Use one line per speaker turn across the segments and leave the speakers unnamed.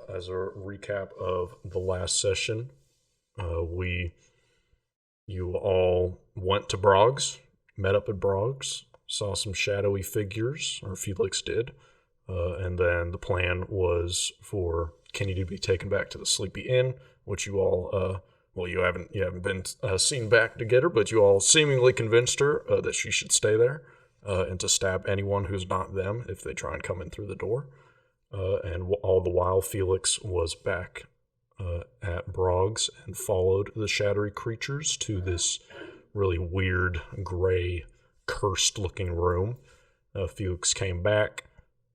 as a recap of the last session, you all went to Broggs, met up at Broggs, saw some shadowy figures, or Felix did, and then the plan was for Kenny to be taken back to the Sleepy Inn, which you all, you haven't been seen back to get her, but you all seemingly convinced her that she should stay there, and to stab anyone who's not them if they try and come in through the door. And all the while, Felix was back at Broggs and followed the shadowy creatures to this really weird, gray, cursed-looking room. Felix came back,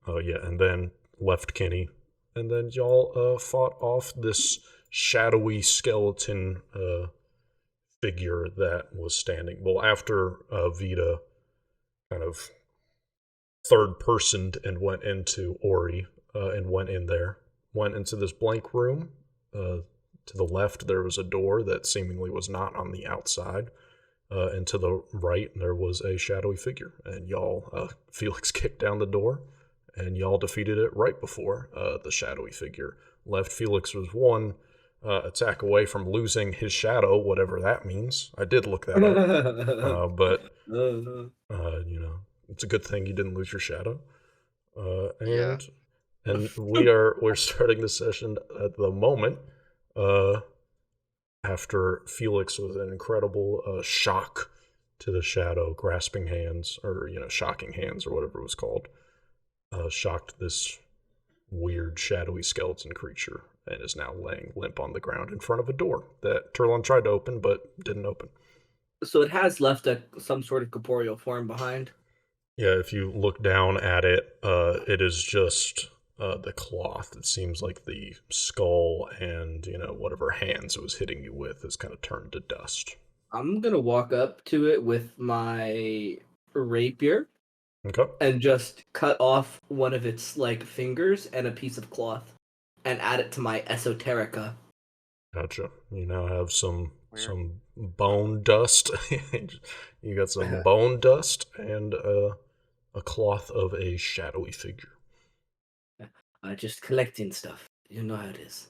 and then left Kenny, and then y'all fought off this shadowy skeleton figure that was standing. Well, after Vita kind of third-personed and went into Ori, and went in there. Went into this blank room. To the left, there was a door that seemingly was not on the outside. And to the right, there was a shadowy figure. And y'all, Felix kicked down the door, and y'all defeated it right before the shadowy figure left. Felix was one attack away from losing his shadow, whatever that means. I did look that up. But, it's a good thing you didn't lose your shadow.
Yeah.
And we're starting the session at the moment, after Felix with an incredible shock to the shadow, grasping hands, or shocking hands, or whatever it was called, shocked this weird shadowy skeleton creature, and is now laying limp on the ground in front of a door that Turlon tried to open but didn't open.
So it has left some sort of corporeal form behind.
Yeah, if you look down at it, it is just the cloth. It seems like the skull and, whatever hands it was hitting you with has kind of turned to dust.
I'm going to walk up to it with my rapier.
Okay.
And just cut off one of its, fingers and a piece of cloth and add it to my esoterica.
Gotcha. You now have some bone dust. You got some bone dust and a cloth of a shadowy figure.
Just collecting stuff. You know how it is.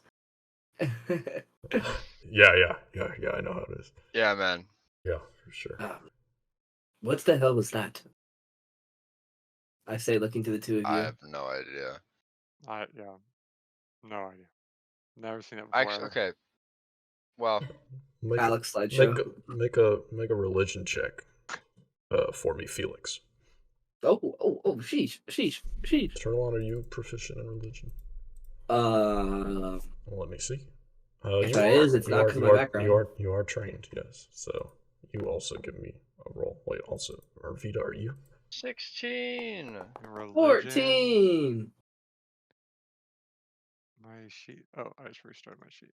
Yeah, I know how it is.
Yeah, man.
Yeah, for sure.
What the hell was that? I say, looking to the two of you.
I have no idea.
No idea. Never seen it before.
Actually, okay. Well,
Alex slideshow.
Make a religion check for me, Felix.
Oh, sheesh.
Turlon, are you proficient in religion?
Well,
let me see.
If it is, it's not because of my background.
You are trained, yes. So you also give me a roll. Wait, also, or Vita, are you?
16.
14.
My sheet. Oh, I just restarted my sheet.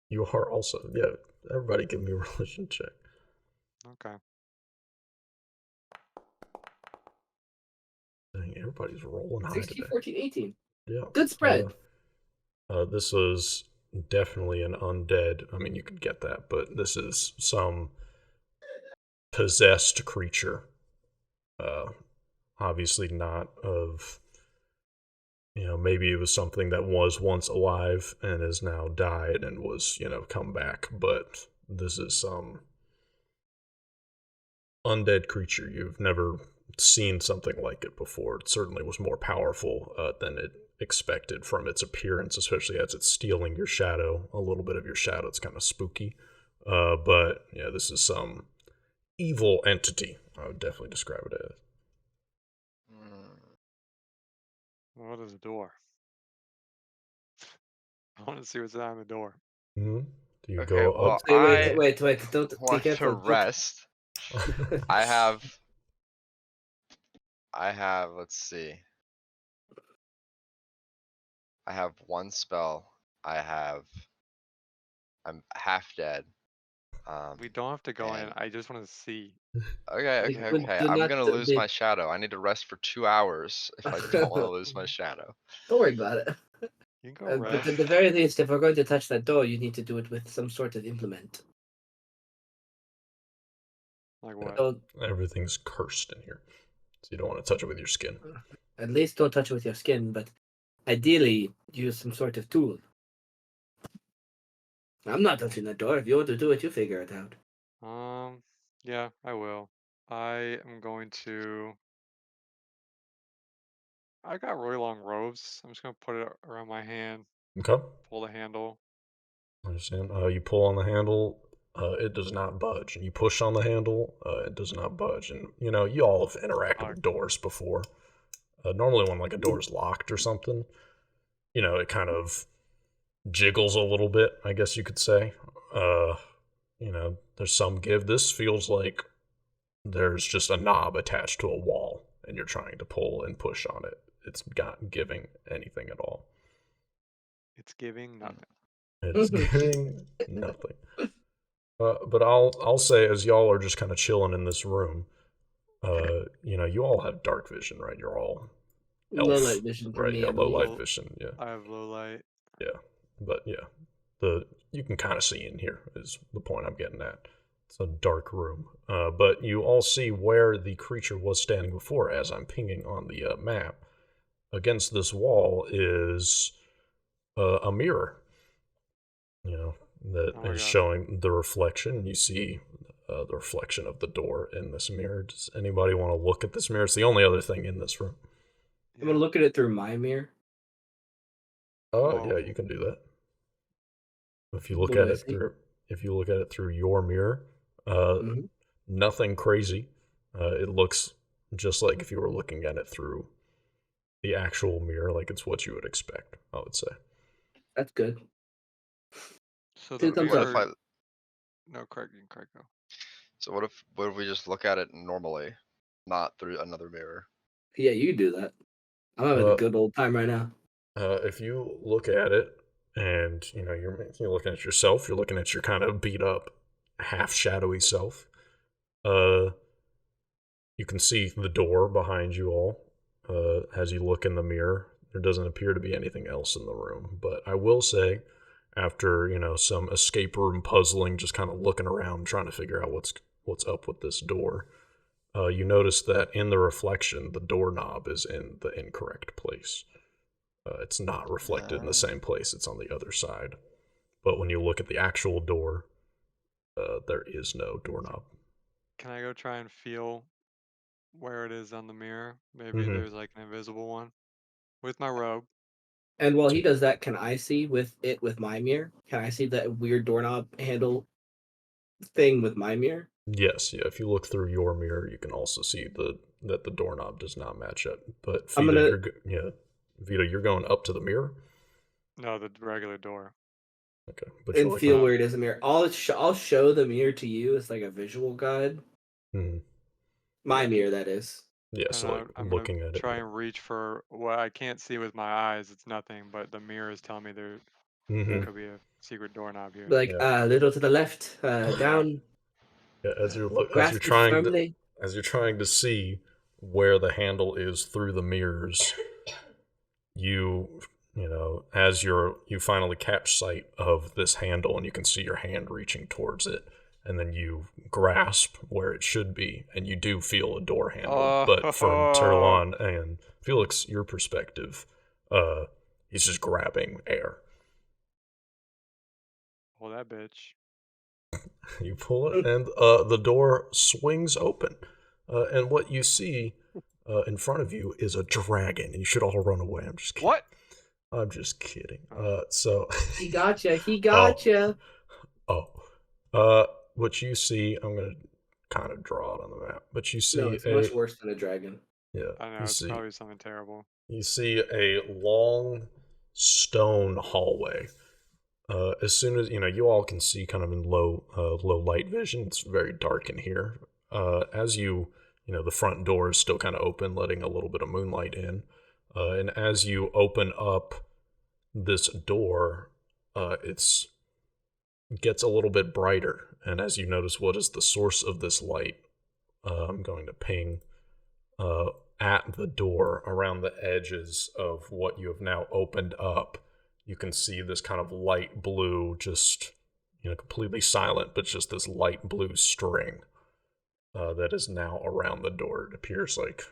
You are also, yeah. Everybody, give me a religion check.
Okay.
Dang, everybody's rolling high
16,
today.
14, 18.
Yeah.
Good spread.
This was definitely an undead. I mean, you could get that, but this is some possessed creature. Obviously not of, maybe it was something that was once alive and has now died and was, come back, but this is some undead creature. You've never seen something like it before. It certainly was more powerful than it expected from its appearance, especially as it's stealing your shadow, a little bit of your shadow. It's kind of spooky. But yeah, this is some evil entity, I would definitely describe it as.
What is the door? I want to see what's on the door.
Mm-hmm. Do you
Okay,
go
well,
up?
Wait. Don't
want
be careful.
to rest. I have, let's see. I have one spell. I'm half dead.
We don't have to go in. I just want to see.
Okay. I'm gonna lose my shadow. I need to rest for 2 hours if I don't want to lose my shadow.
Don't worry about it.
You can go rest.
But at the very least, if we're going to touch that door, you need to do it with some sort of implement.
Like what?
So,
Everything's cursed in here, so you don't want to touch it with your skin.
At least don't touch it with your skin, but Ideally, use some sort of tool. I'm not touching that door. If you want to do it, you figure it out.
Yeah, I will. I am going to. I got really long robes. I'm just gonna put it around my hand,
Okay.
pull the handle.
I understand. You pull on the handle, it does not budge. And you push on the handle, it does not budge. And, you all have interacted with doors before. Normally when, like, a door's locked or something, it kind of jiggles a little bit, I guess you could say. There's some give. This feels like there's just a knob attached to a wall, and you're trying to pull and push on it. It's not giving anything at all.
It's giving nothing.
It's giving nothing. But I'll say, as y'all are just kind of chilling in this room, you all have dark vision, right? You're all elf,
low light vision for
right?
me.
Yeah,
I
low
believe.
light vision. Yeah,
I have low light.
yeah, but yeah, you can kind of see in here is the point I'm getting at. It's a dark room, but you all see where the creature was standing before. As I'm pinging on the map, against this wall is a mirror. That is showing the reflection. You see the reflection of the door in this mirror. Does anybody want to look at this mirror? It's the only other thing in this room.
I'm gonna look at it through my mirror.
Oh, yeah, you can do that. If you look at it through your mirror, nothing crazy. It looks just like if you were looking at it through the actual mirror, like it's what you would expect, I would say.
That's good.
So
Two thumbs up.
No, Craig, go.
So what if we just look at it normally, not through another mirror?
Yeah, you do that. I'm having a good old time right now.
If you look at it, and you're looking at yourself, you're looking at your kind of beat up, half shadowy self. You can see the door behind you all. As you look in the mirror, there doesn't appear to be anything else in the room. But I will say, after some escape room puzzling, just kind of looking around, trying to figure out what's up with this door, you notice that in the reflection, the doorknob is in the incorrect place. It's not reflected in the same place. It's on the other side. But when you look at the actual door, there is no doorknob.
Can I go try and feel where it is on the mirror? Maybe there's like an invisible one with my robe.
And while he does that, can I see with my mirror? Can I see that weird doorknob handle thing with my mirror?
Yes, yeah. If you look through your mirror, you can also see that the doorknob does not match up. But Vito, you're going up to the mirror?
No, the regular door.
Okay, but
and feel where it is in the mirror. I'll show the mirror to you as like a visual guide. My mirror, that is.
Yeah, so
I'm
looking at it.
Try and reach for what I can't see with my eyes. It's nothing, but the mirror is telling me there could be a secret doorknob here.
Like a little to the left, down.
Yeah, as you're trying to see where the handle is through the mirrors, as you finally catch sight of this handle, and you can see your hand reaching towards it, and then you grasp where it should be, and you do feel a door handle. But from Turlon and Felix, your perspective, he's just grabbing air.
Pull that bitch.
You pull it, and the door swings open. And what you see in front of you is a dragon, and you should all run away. I'm just kidding.
What?
I'm just kidding. So
he gotcha. He gotcha.
What you see, I'm gonna kind of draw it on the map, but you see
it's much worse than a dragon.
Yeah,
I know it's probably something terrible.
You see a long stone hallway. As soon as you all can see, kind of in low light vision, it's very dark in here. As the front door is still kind of open, letting a little bit of moonlight in. And as you open up this door, it gets a little bit brighter. And as you notice what is the source of this light, I'm going to ping at the door around the edges of what you have now opened up. You can see this kind of light blue, just completely silent, but just this light blue string that is now around the door. It appears like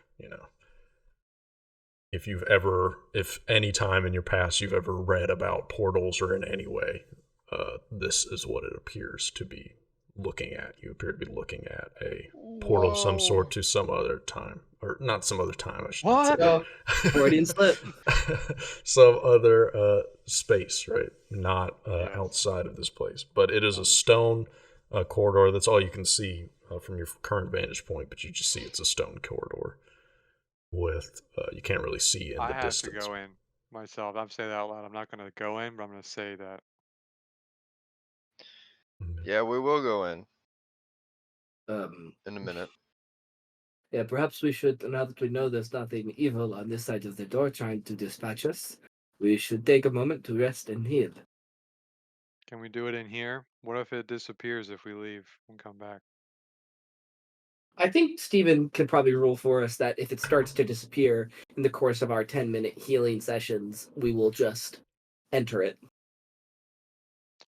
if any time in your past you've ever read about portals or in any way, this is what it appears to be looking at. You appear to be looking at a portal of some sort to some other time, or not some other time. I should not say
Oh, Freudian slip.
some other space, right? Not
Yes.
outside of this place, but it is a stone corridor. That's all you can see from your current vantage point. But you just see it's a stone corridor with you can't really see in
I
the
have
distance.
to go in myself. I'm saying that out loud. I'm not going to go in, but I'm going to say that.
Yeah, we will go in
Um,
a minute.
Yeah, perhaps we should, now that we know there's nothing evil on this side of the door trying to dispatch us, we should take a moment to rest and heal.
Can we do it in here? What if it disappears if we leave and come back?
I think Steven can probably rule for us that if it starts to disappear in the course of our 10-minute healing sessions, we will just enter it.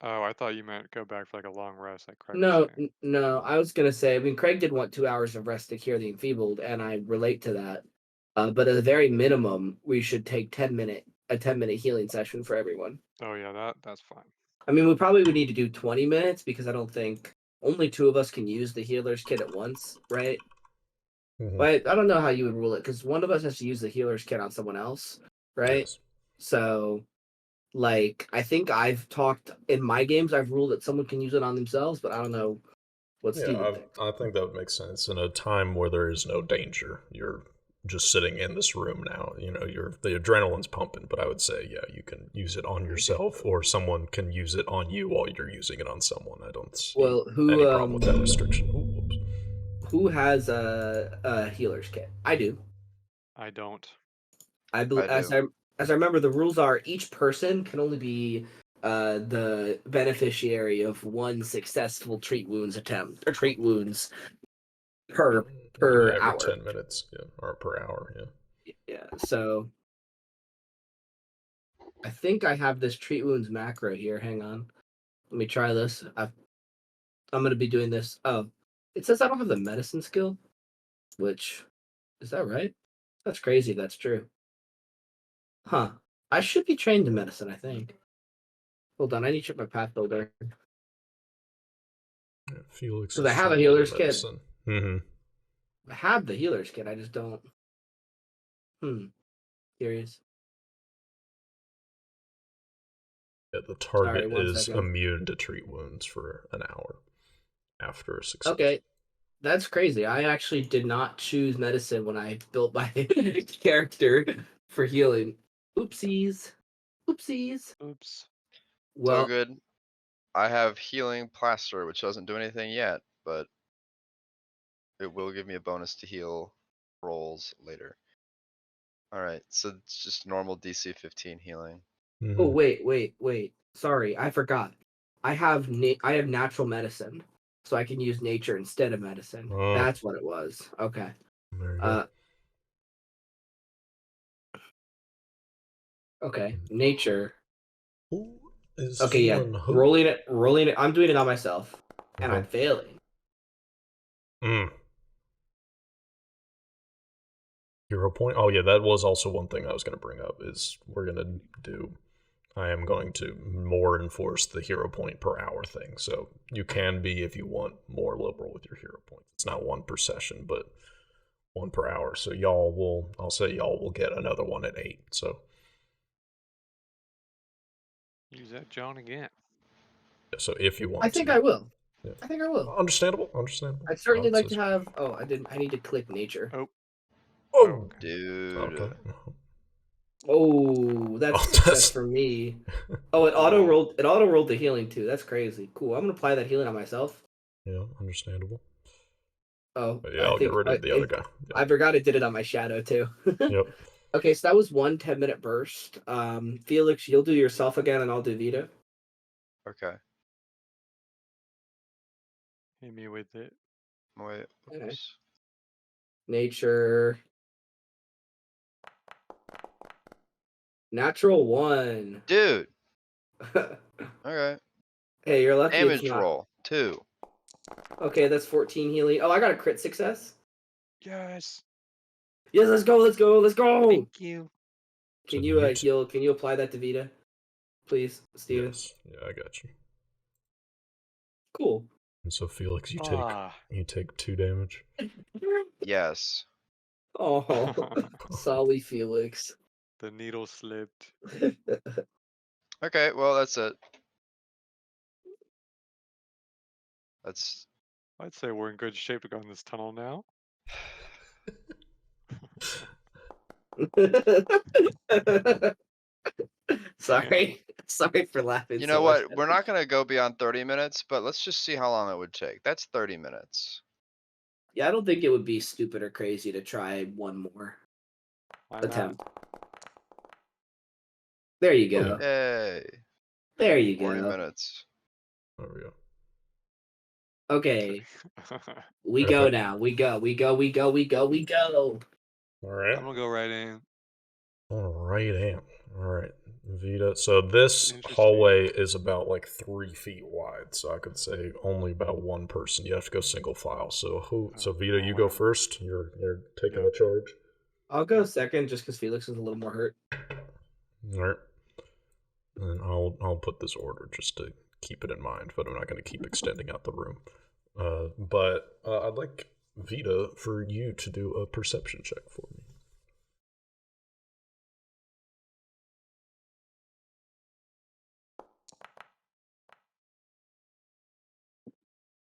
Oh, I thought you meant go back for like a long rest, like Craig was
No,
saying.
no, I was going to say, I mean, Craig did want 2 hours of rest to cure the enfeebled, and I relate to that. But at the very minimum, we should take a 10-minute healing session for everyone.
Oh yeah, that's fine.
I mean, we probably would need to do 20 minutes because I don't think only 2 of us can use the healer's kit at once, right?
Mhm.
But I don't know how you would rule it because one of us has to use the healer's kit on someone else, right?
Yes.
So, like, I think I've talked in my games, I've ruled that someone can use it on themselves, but I don't know what Steven thinks.
I think that would make sense. In a time where there is no danger, you're just sitting in this room now. You know, the adrenaline's pumping, but I would say, yeah, you can use it on yourself, or someone can use it on you while you're using it on someone. I don't see any problem with that restriction. Ooh, whoops.
Who has a healer's kit? I do.
I don't.
As I remember, the rules are each person can only be the beneficiary of one successful treat wounds attempt or treat wounds per
every
hour.
10 minutes, yeah, or per hour, yeah.
Yeah. So I think I have this treat wounds macro here. Hang on, let me try this. I'm gonna be doing this. Oh, it says I don't have the medicine skill, which is that right? That's crazy. That's true. Huh. I should be trained in medicine, I think. Hold on, I need to check my path builder.
Yeah, Felix.
Because I have a healer's kit.
Mm-hmm.
I have the healer's kit, I just don't. Curious.
Yeah, the target
Sorry,
is
1 second.
immune to treat wounds for an hour after a success.
Okay. That's crazy. I actually did not choose medicine when I built my character for healing. Oopsies. Oopsies.
Oops.
Well,
So good. I have healing plaster, which doesn't do anything yet, but it will give me a bonus to heal rolls later. Alright, so it's just normal DC 15 healing.
Mm-hmm.
oh wait. Sorry, I forgot. I have natural medicine, so I can use nature instead of medicine.
Oh.
That's what it was. Okay.
There you go.
Okay, nature.
Who is
Okay, yeah.
healing who?
Rolling it. I'm doing it on myself, and
Okay.
I'm failing.
Hero point? Oh yeah, that was also one thing I was going to bring up is I am going to more enforce the hero point per hour thing. So you can be, if you want, more liberal with your hero points. It's not 1 per session, but 1 per hour. So I'll say y'all will get another one at 8. So
Use that John again.
so if you want
I think I will.
Yeah.
I think I will.
Understandable.
I'd certainly like to have. Oh, I need to click nature.
Oh,
okay.
Dude.
Okay.
Oh, that's success for me. Oh, it auto rolled the healing too. That's crazy. Cool. I'm gonna apply that healing on myself.
Yeah, understandable.
Oh,
But yeah, I'll get rid of the other guy. Yeah.
I forgot it did it on my shadow too.
Yep.
Okay, so that was 1 10-minute burst. Felix, you'll do yourself again, and I'll do Vito.
Okay.
Hit me with it.
Wait.
Okay.
Oops.
Nature. Natural 1.
Dude. Okay.
Hey, you're lucky.
Damage roll 2.
Okay, that's 14 healing. Oh, I got a crit success.
Yes.
Yes, let's go.
Thank you.
Can
So
you
you
heal? Can you apply that to Vita, please, Steven?
Yes. Yeah, I got you.
Cool.
And so Felix, you
Ah.
take 2 damage.
Yes.
Oh, sorry, Felix.
The needle slipped.
Okay, well, that's it. That's
I'd say we're in good shape to go in this tunnel now.
Sorry. Sorry for laughing
You
so
know
much.
what? We're not gonna go beyond 30 minutes, but let's just see how long it would take. That's 30 minutes.
Yeah, I don't think it would be stupid or crazy to try one more
Why not?
attempt. There you go.
Yay.
There you
40
go.
minutes.
There we go.
Okay. We
Okay.
go now. We go.
All right.
I'm gonna go right in.
All right, Vita. So this
Interesting.
hallway is about like 3 feet wide. So I could say only about one person. You have to go single file. So Vita, you go
whatever.
first. You're taking
Yep.
the charge.
I'll go second just because Felix is a little more hurt.
All right. And I'll put this order just to keep it in mind, but I'm not going to keep extending out the room. But I'd like Vita for you to do a perception check for me.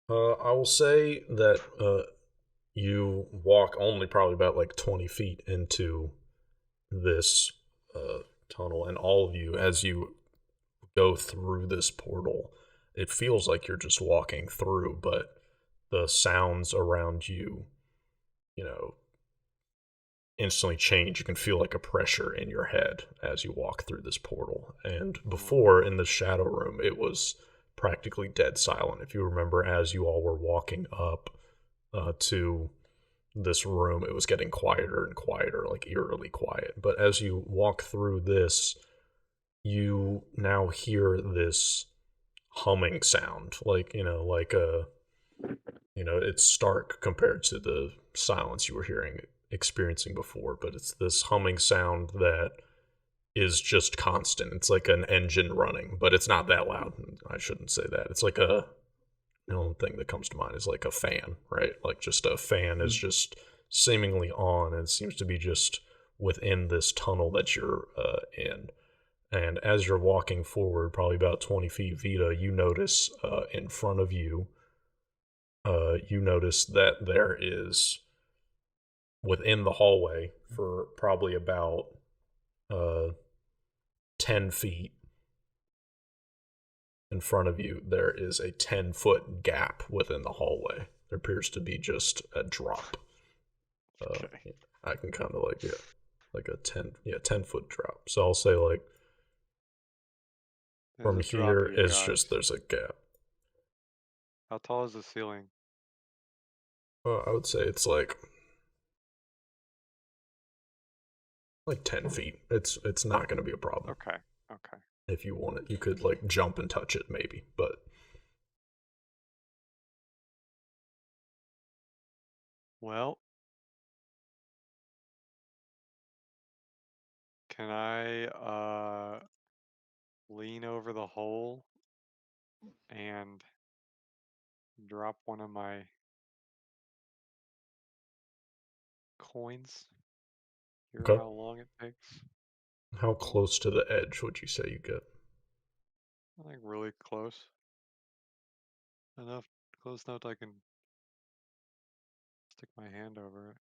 I will say that you walk only probably about like 20 feet into this tunnel, and all of you, as you go through this portal, it feels like you're just walking through, but the sounds around you, you know, instantly change. You can feel like a pressure in your head as you walk through this portal. And before, in the shadow room, it was practically dead silent. If you remember, as you all were walking up to this room, it was getting quieter and quieter, like eerily quiet. But as you walk through this, you now hear this humming sound, like, it's stark compared to the silence you were experiencing before, but it's this humming sound that is just constant. It's like an engine running, but it's not that loud. I shouldn't say that. It's like the only thing that comes to mind is like a fan, right? Like just a fan is just seemingly on, and it seems to be just within this tunnel that you're in. And as you're walking forward, probably about 20 feet, Vita, you notice in front of you, you notice that there is within the hallway for probably about 10 feet in front of you, there is a 10-foot gap within the hallway. There appears to be just a drop.
Okay.
I can kind of like a 10-foot drop. So I'll say like
There's
from
a drop
here
here,
is
guys.
just there's a gap.
How tall is the ceiling?
I would say it's like 10 feet. It's not going to be a problem.
Okay. Okay.
If you want it, you could like jump and touch it maybe, but
Well, can I lean over the hole and drop one of my coins? Hear
okay.
how long it takes?
How close to the edge would you say you get?
I think really close. Close enough that I can stick my hand over it.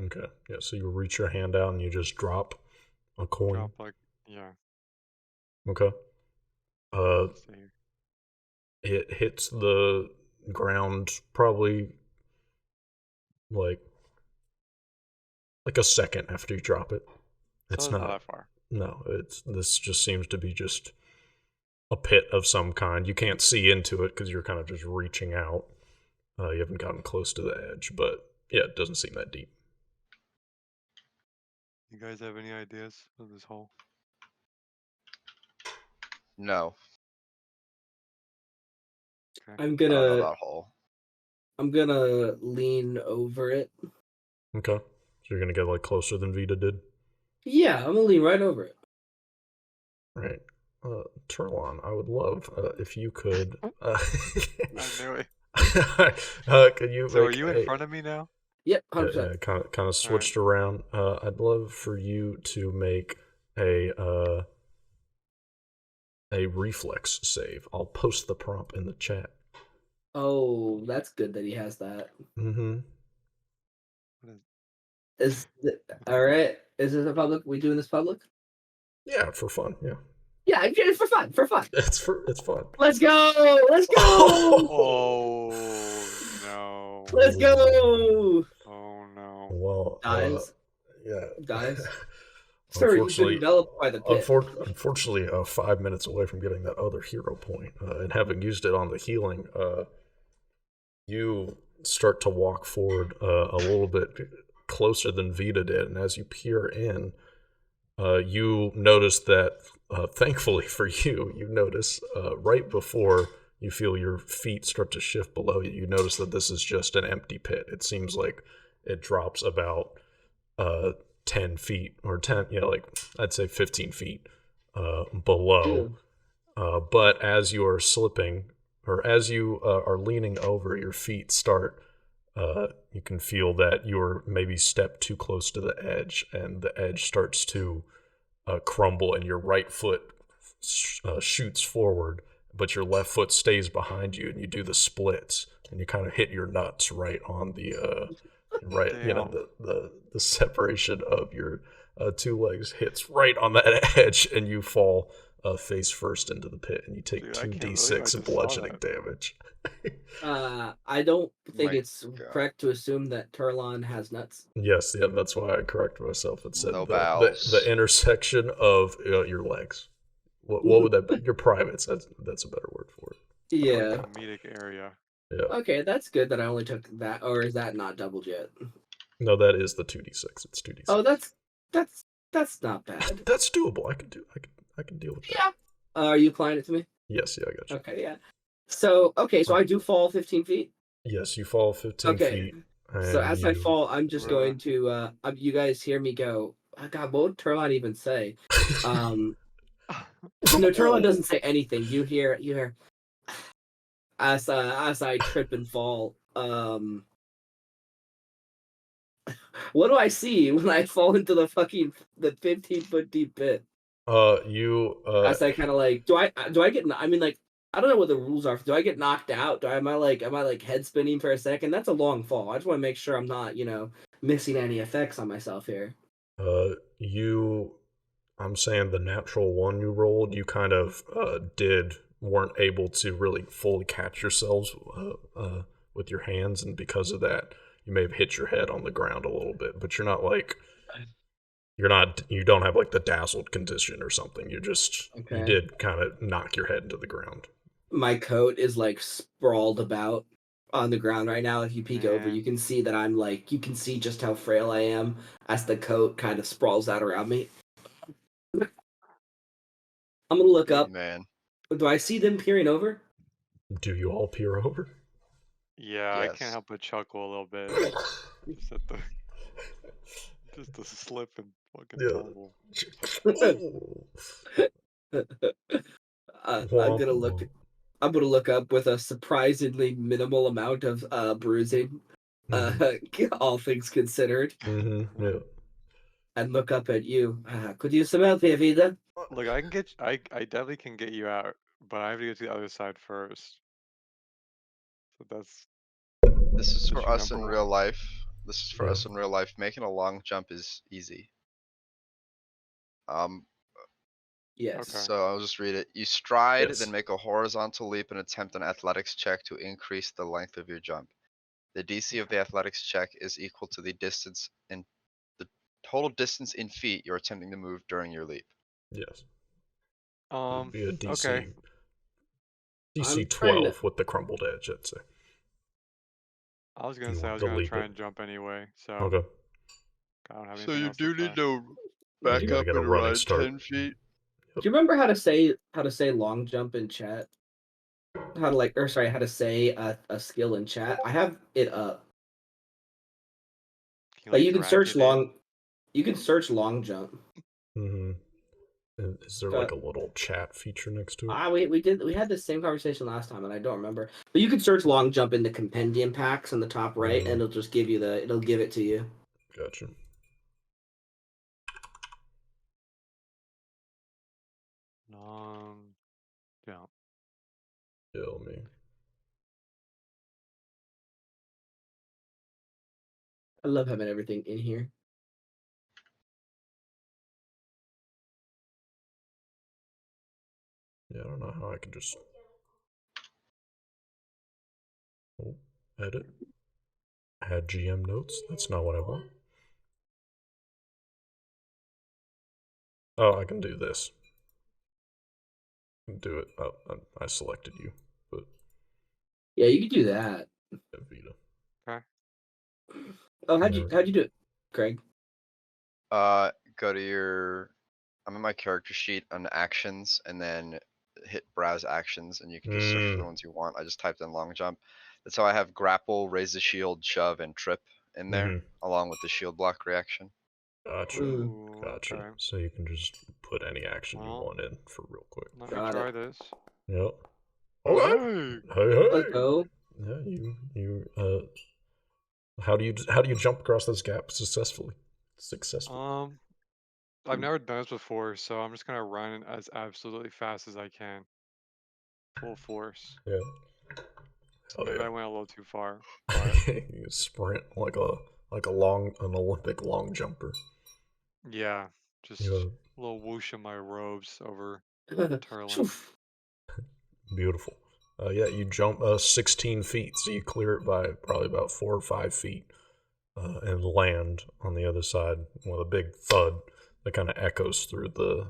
Okay. Yeah, so you reach your hand out and you just drop a coin.
Drop like, yeah.
Okay. Uh
Let's see.
it hits the ground probably like a second after you drop it. It's
So it's not that far.
No, this just seems to be just a pit of some kind. You can't see into it because you're kind of just reaching out. You haven't gotten close to the edge, but yeah, it doesn't seem that deep.
You guys have any ideas of this hole?
No,
Okay.
I'm
I don't know
gonna
about hole.
I'm gonna lean over it.
Okay. So you're gonna get like closer than Vita did.
Yeah, I'm gonna lean right over it.
Right. Turlon, I would love if you could.
I knew it.
Can you
So are
make
you in front of me now?
Yep,
yeah,
100%.
kind of switched around. I'd love for you to make a reflex save. I'll post the prompt in the chat.
Oh, that's good that he has that.
Mm-hmm.
All right? Is this a public? We doing this public?
Yeah, for fun. Yeah,
Yeah, it's for fun. For fun.
it's fun.
Let's go! Let's go!
Oh no.
Let's go!
Oh no.
Well,
Guys,
yeah,
guys. Sir, you've been enveloped by the pit.
Unfortunately, 5 minutes away from getting that other hero point, and having used it on the healing, you start to walk forward a little bit closer than Vita did, and as you peer in, you notice that, thankfully for you, you notice right before you feel your feet start to shift below you, you notice that this is just an empty pit. It seems like it drops about 10 feet or 10, like I'd say 15 feet below. But as you are slipping, or as you are leaning over, your feet start, you can feel that you're maybe stepped too close to the edge, and the edge starts to crumble, and your right foot shoots forward, but your left foot stays behind you, and you do the splits, and you kind of hit your nuts right on the right, the separation of your two legs hits right on that edge, and you fall face first into the pit, and you take 2d6 of bludgeoning damage.
I don't think it's correct to assume that Turlon has nuts.
Yes, yeah, that's why I corrected myself and said
No
the intersection of your legs. What would that be? Your privates. That's a better word for it.
Yeah.
Like comedic area.
Yeah.
Okay, that's good that I only took that, or is that not doubled yet?
No, that is the 2d6. It's 2d6.
Oh, that's not bad.
That's doable. I can deal with that.
Yeah. Are you applying it to me?
Yes, yeah, I got you.
Okay, yeah. So I do fall 15 feet.
Yes, you fall 15 feet.
So as I fall, I'm just going to. You guys hear me go? Oh, God, what would Turlon even say? No, Turlon doesn't say anything. You hear. As I trip and fall. What do I see when I fall into the 15-foot deep pit? As I kind of like, do I get? I mean, like, I don't know what the rules are. Do I get knocked out? Am I like head spinning for a second? That's a long fall. I just want to make sure I'm not, missing any effects on myself here.
I'm saying the natural one you rolled, you kind of weren't able to really fully catch yourselves with your hands, and because of that, you may have hit your head on the ground a little bit, but you're not like, you don't have like the dazzled condition or something. You did kind of knock your head into the ground.
My coat is like sprawled about on the ground right now. If you peek over, you can see that you can see just how frail I am as the coat kind of sprawls out around me. I'm gonna look up.
Man.
Do I see them peering over?
Do you all peer over?
Yeah, yes. I can't help but chuckle a little bit. Just a slip and fucking tumble.
I'm gonna look up with a surprisingly minimal amount of bruising, all things considered.
Mm-hmm. Yeah.
And look up at you. Could you some help here, Vida?
Look, I definitely can get you out, but I have to get to the other side first. So
this is for us in real life. This is for us in real life. Making a long jump is easy.
Yes.
Okay. So I'll just read it. You stride, then make a horizontal leap and attempt an athletics check to increase the length of your jump. The DC of the athletics check is equal to the total distance in feet you're attempting to move during your leap.
Yes. It'd be a DC. Okay. DC 12 with the crumbled edge, I'd say.
I was gonna say I was gonna try and jump anyway. So.
Okay.
I don't have
so you do need to back up and run 10 feet.
Do you remember how to say long jump in chat? How to say a skill in chat? I have it up.
He
But
like
you can
dragged
search
it in.
long. You can search long jump.
Mm-hmm. Is there like a little chat feature next to it?
We had the same conversation last time, and I don't remember. But you can search long jump in the compendium packs in the top right, and it'll just give you it'll give it to you.
Gotcha.
Long jump.
Kill me.
I love having everything in here.
Yeah, I don't know how I can just edit. Add GM notes. That's not what I want. Oh, I can do this. I can do it. Oh, I selected you, but
Yeah, you can do that.
Vita.
Okay.
Oh, how'd you do it, Craig?
Go to your. I'm in my character sheet on actions, and then hit browse actions, and you can just search for the ones you want. I just typed in long jump. That's how I have grapple, raise the shield, shove, and trip in there, along with the shield block reaction.
Gotcha.
Ooh,
Gotcha.
okay.
So you can just put any action you want in for real quick.
Let me try this.
Yep.
Okay.
Hey.
Let's go.
Yeah, you how do you jump across those gaps successfully?
I've never done this before, so I'm just gonna run as absolutely fast as I can. Full force.
Yeah.
So maybe I went a little too far.
You sprint like an Olympic long jumper.
Yeah, just a little whoosh of my robes over Turlin.
Beautiful. Yeah, you jump 16 feet, so you clear it by probably about 4 or 5 feet, and land on the other side with a big thud that kind of echoes through the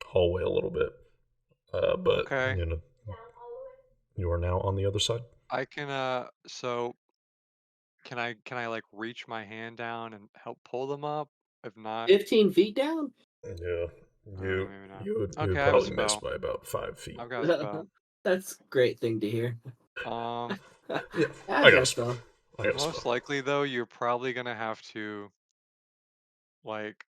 hallway a little bit. But
okay.
You are now on the other side.
I can so can I like reach my hand down and help pull them up? If not,
15 feet down?
Yeah.
maybe not.
You would
Okay, I have a
probably miss
spell.
by about 5 feet.
I've got a spell.
That's a great thing to hear.
Yeah,
I got a spell.
Most likely though, you're probably gonna have to like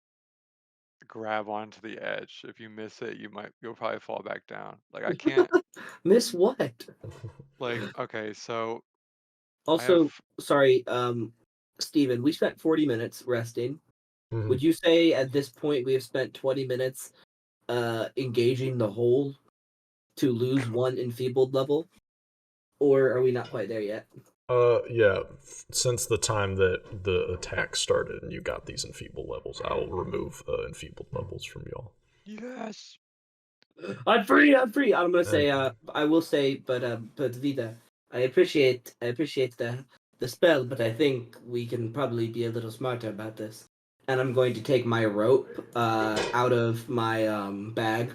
grab onto the edge. If you miss it, you'll probably fall back down. Like I can't
Miss what?
like okay, so I have
Also, sorry, Steven, we spent 40 minutes resting. Would you say at this point we have spent 20 minutes engaging the hole to lose 1 enfeebled level? Or are we not quite there yet?
Yeah. Since the time that the attack started and you got these enfeebled levels, I'll remove enfeebled levels from y'all.
Yes.
I'm free. I'm gonna say. I will say, but Vita, I appreciate the spell, but I think we can probably be a little smarter about this. And I'm going to take my rope out of my bag,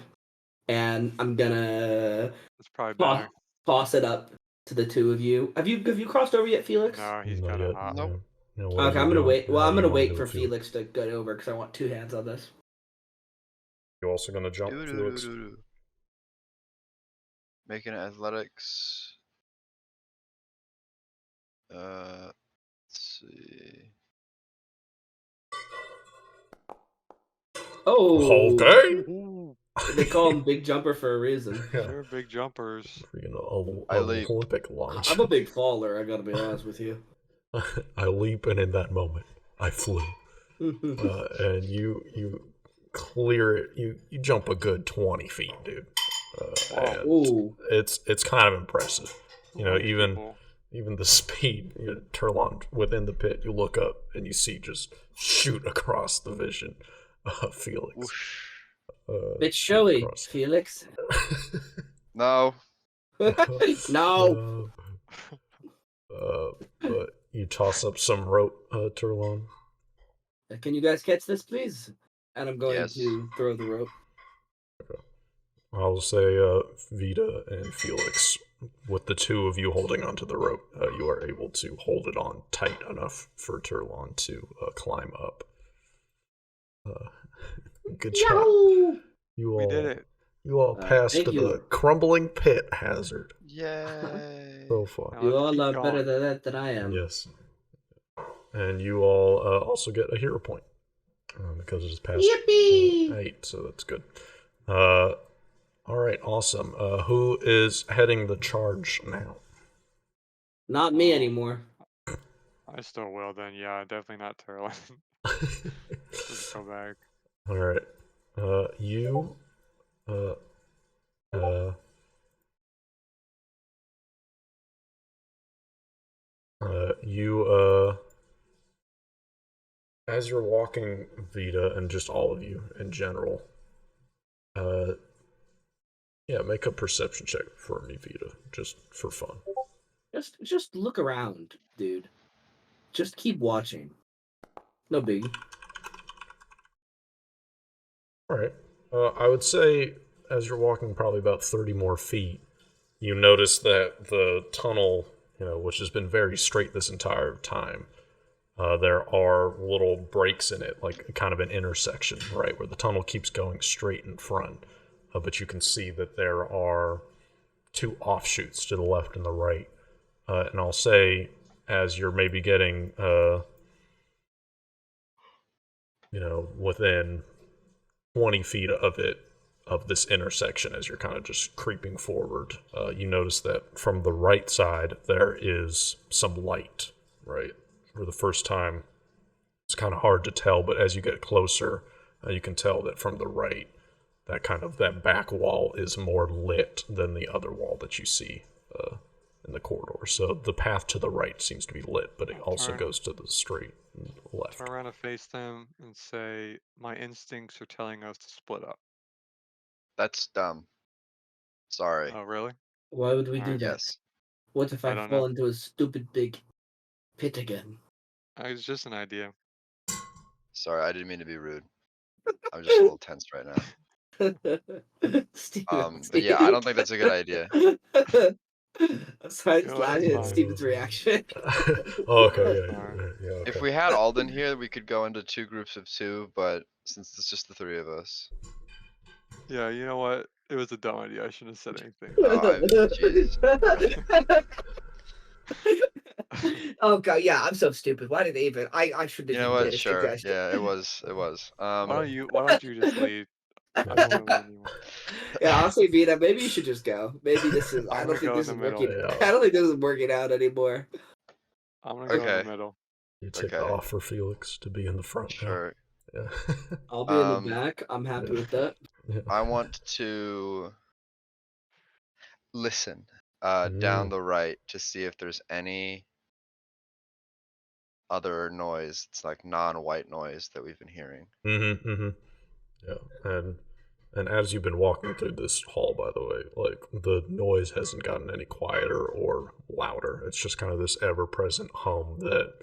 and I'm gonna
That's probably better.
toss it up to the two of you. Have you crossed over yet, Felix?
No, he's
Not
got
yet.
a hop.
Nope.
Yeah,
Okay, I'm gonna wait. Well,
How
I'm
do you
gonna
wanna
wait
do
for
it, Felix?
Felix to get over because I want 2 hands on this.
You also gonna jump, Felix?
Making athletics. Let's see.
Oh,
Okay.
They call him Big Jumper for a reason.
They're big jumpers.
I leap.
Olympic launch.
I'm a big faller, I gotta be honest with you.
I leap, and in that moment, I flew. And you clear it. You jump a good 20 feet, dude. And it's kind of impressive. You know, even the speed. Turlon within the pit. You look up and you see just shoot across the vision of Felix.
Bit showy, Felix.
No.
No.
But you toss up some rope, Turlon.
Can you guys catch this, please? And I'm going
Yes.
to throw the rope.
Okay. I'll say Vita and Felix, with the two of you holding onto the rope, you are able to hold it on tight enough for Turlon to climb up. Good job.
We did it.
You all passed the crumbling pit hazard.
Yay.
So far.
You all are better than that than I am.
Yes. and you all also get a hero point because it's past
Yippee!
8, so that's good. All right, awesome. Who is heading the charge now?
Not me anymore.
I still will then. Yeah, definitely not Terlan. Just go back.
All right. You. You. As you're walking, Vita, and just all of you in general. Yeah, make a perception check for me, Vita, just for fun.
Just look around, dude. Just keep watching. No biggie.
All right. I would say as you're walking probably about 30 more feet, you notice that the tunnel, which has been very straight this entire time, there are little breaks in it, like kind of an intersection, right, where the tunnel keeps going straight in front. But you can see that there are 2 offshoots to the left and the right. And I'll say, as you're maybe getting, within 20 feet of this intersection, as you're kind of just creeping forward, you notice that from the right side there is some light, right? For the first time, it's kind of hard to tell, but as you get closer, you can tell that from the right, that back wall is more lit than the other wall that you see in the corridor. So the path to the right seems to be lit, but it also goes to the straight left.
Turn around and face them and say, "My instincts are telling us to split up."
That's dumb. Sorry.
Oh, really?
Why would we do
Alright.
that?
Yes.
What if
I
I
don't
fall
know.
into a stupid big pit again?
It's just an idea.
Sorry, I didn't mean to be rude. I'm just a little tense right now.
Steven,
But yeah, I don't think that's a good idea.
I'm sorry, I just
You know what,
laughed
it's
at
fine.
Steven's reaction.
Okay,
Alright.
yeah, okay.
If we had Alden here, we could go into 2 groups of 2, but since it's just the 3 of us.
Yeah, you know what? It was a dumb idea. I shouldn't have said anything.
Jeez.
Oh god, yeah, I'm so stupid. Why did they even? I should
You
have
know
even
what?
made a
Sure.
suggestion.
Yeah, it was.
Why don't you just lead? I don't wanna lead anymore.
Yeah, honestly, Vita, maybe you should just go. Maybe this is. I
I'm
don't
gonna
think
go
this
in
is
the middle.
working.
Yeah.
I don't think this is working out anymore.
I'm gonna go in the
Okay.
middle.
You take
Okay.
the offer, Felix, to be in the front now.
Sure.
Yeah.
I'll be in the
Um,
back. I'm happy
Yeah.
with that.
Yeah.
I want to listen down
Mm.
the right to see if there's any other noise. It's like non-white noise that we've been hearing.
Mm-hmm, mm-hmm. Yeah, and as you've been walking through this hall, by the way, like the noise hasn't gotten any quieter or louder. It's just kind of this ever-present hum that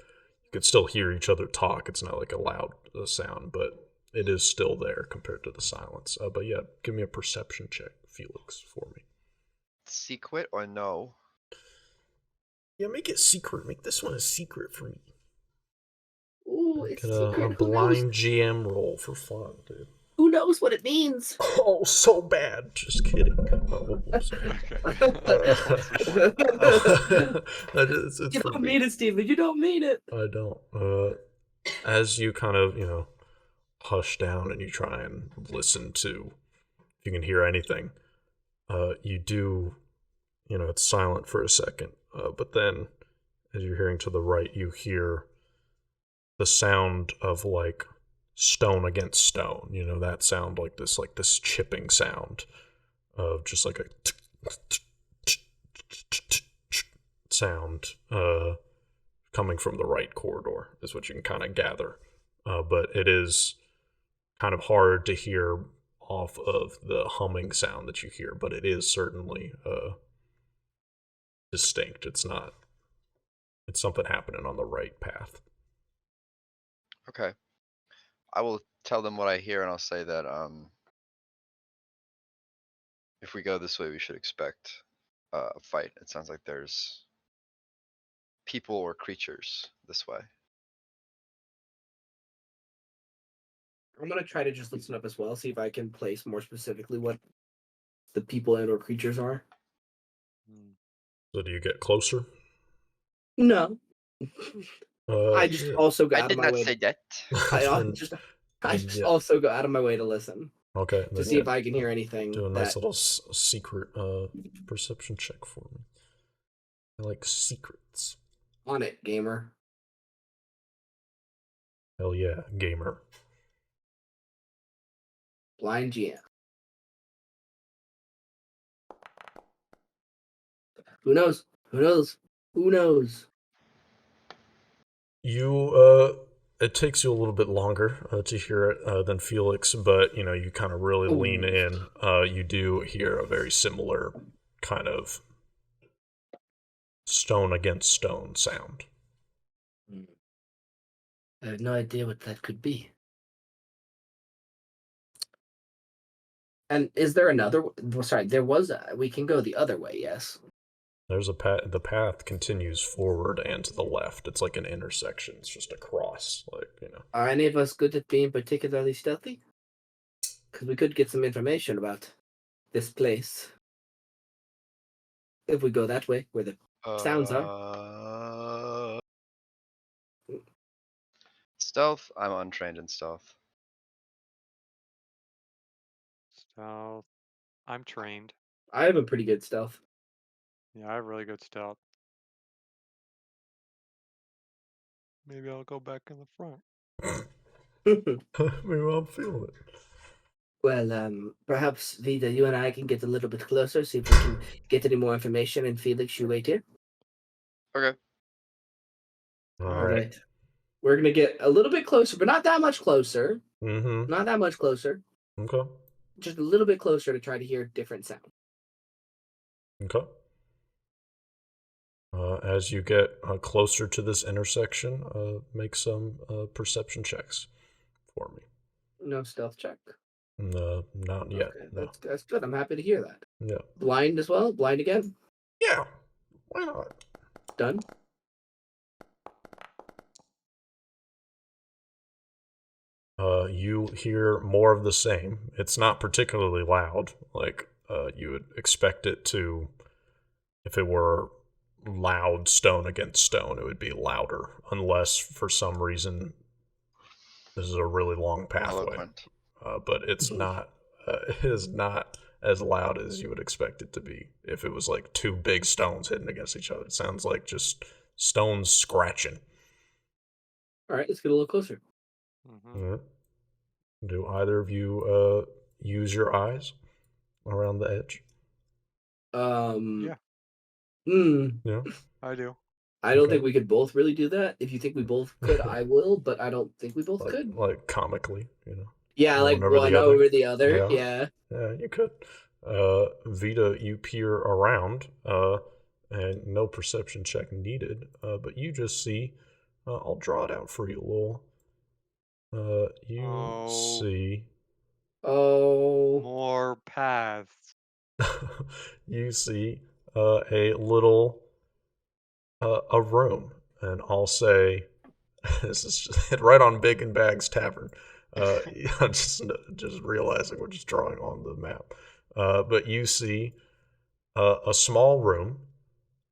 you can still hear each other talk. It's not like a loud sound, but it is still there compared to the silence. But yeah, give me a perception check, Felix, for me.
Secret or no?
Yeah, make it secret. Make this one a secret for me.
Ooh,
Make
it's
it
secret.
a
Who knows?
blind GM roll for fun, dude.
Who knows what it means?
Oh, so bad. Just kidding. Oh, whoops. It's
You
for
don't
me.
mean it, Steven. You don't mean it.
I don't. As you kind of, hush down and you try and listen to if you can hear anything, you do, it's silent for a second. But then, as you're hearing to the right, you hear the sound of like stone against stone. That sound like this chipping sound of just like a sound coming from the right corridor is what you can kind of gather. But it is kind of hard to hear off of the humming sound that you hear, but it is certainly distinct. It's something happening on the right path.
Okay. I will tell them what I hear and I'll say that if we go this way, we should expect a fight. It sounds like there's people or creatures this way.
I'm gonna try to just listen up as well, see if I can place more specifically what the people and or creatures are.
So do you get closer?
No. I just also go
I
out of
did
my
not
way.
say that.
I just
yeah.
also go out of my way to listen
Okay.
to see if I can hear anything
Do a nice
that
little secret perception check for me. I like secrets.
on it, gamer.
Hell yeah, gamer.
Blind GM. Who knows? Who knows? Who knows?
You it takes you a little bit longer to hear it than Felix, but you kind of really lean
Ooh.
in. You do hear a very similar kind of stone against stone sound.
I have no idea what that could be. And is there another? Sorry, there was. We can go the other way. Yes.
There's a path. The path continues forward and to the left. It's like an intersection. It's just a cross,
Are any of us good at being particularly stealthy? Because we could get some information about this place if we go that way, where the sounds are.
Stealth. I'm untrained in stealth.
Stealth. I'm trained.
I have a pretty good stealth.
Yeah, I have really good stealth. Maybe I'll go back in the front.
Maybe I'm feeling it.
Well, perhaps Vida, you and I can get a little bit closer, see if we can get any more information. And Felix, you wait here.
Okay.
All right.
We're gonna get a little bit closer, but not that much closer.
Mm-hmm.
Not that much closer.
Okay.
Just a little bit closer to try to hear different sound.
Okay. As you get closer to this intersection, make some perception checks for me.
No stealth check.
No, not yet.
Okay,
No.
that's good. I'm happy to hear that.
Yeah.
Blind as well. Blind again.
Yeah. Why not?
Done.
You hear more of the same. It's not particularly loud. Like you would expect it to. If it were loud stone against stone, it would be louder. Unless for some reason this is a really long pathway.
Eloquent.
But it's not. It is not as loud as you would expect it to be. If it was like two big stones hitting against each other, it sounds like just stones scratching.
All right, let's get a little closer.
Mm-hmm. Do either of you use your eyes around the edge?
Yeah.
Yeah.
I do.
I don't
Okay.
think we could both really do that. If you think we both could, I will, but I don't think we both could.
Like comically,
Yeah, like
over
one
the other.
over the other.
Yeah.
Yeah.
Yeah, you could. Vita, you peer around, and no perception check needed, but you just see, I'll draw it out for you, Lowell. You see.
Oh.
More paths.
You see a little a room, and I'll say this is just right on Big and Bag's Tavern. I'm just realizing we're just drawing on the map, but you see a small room,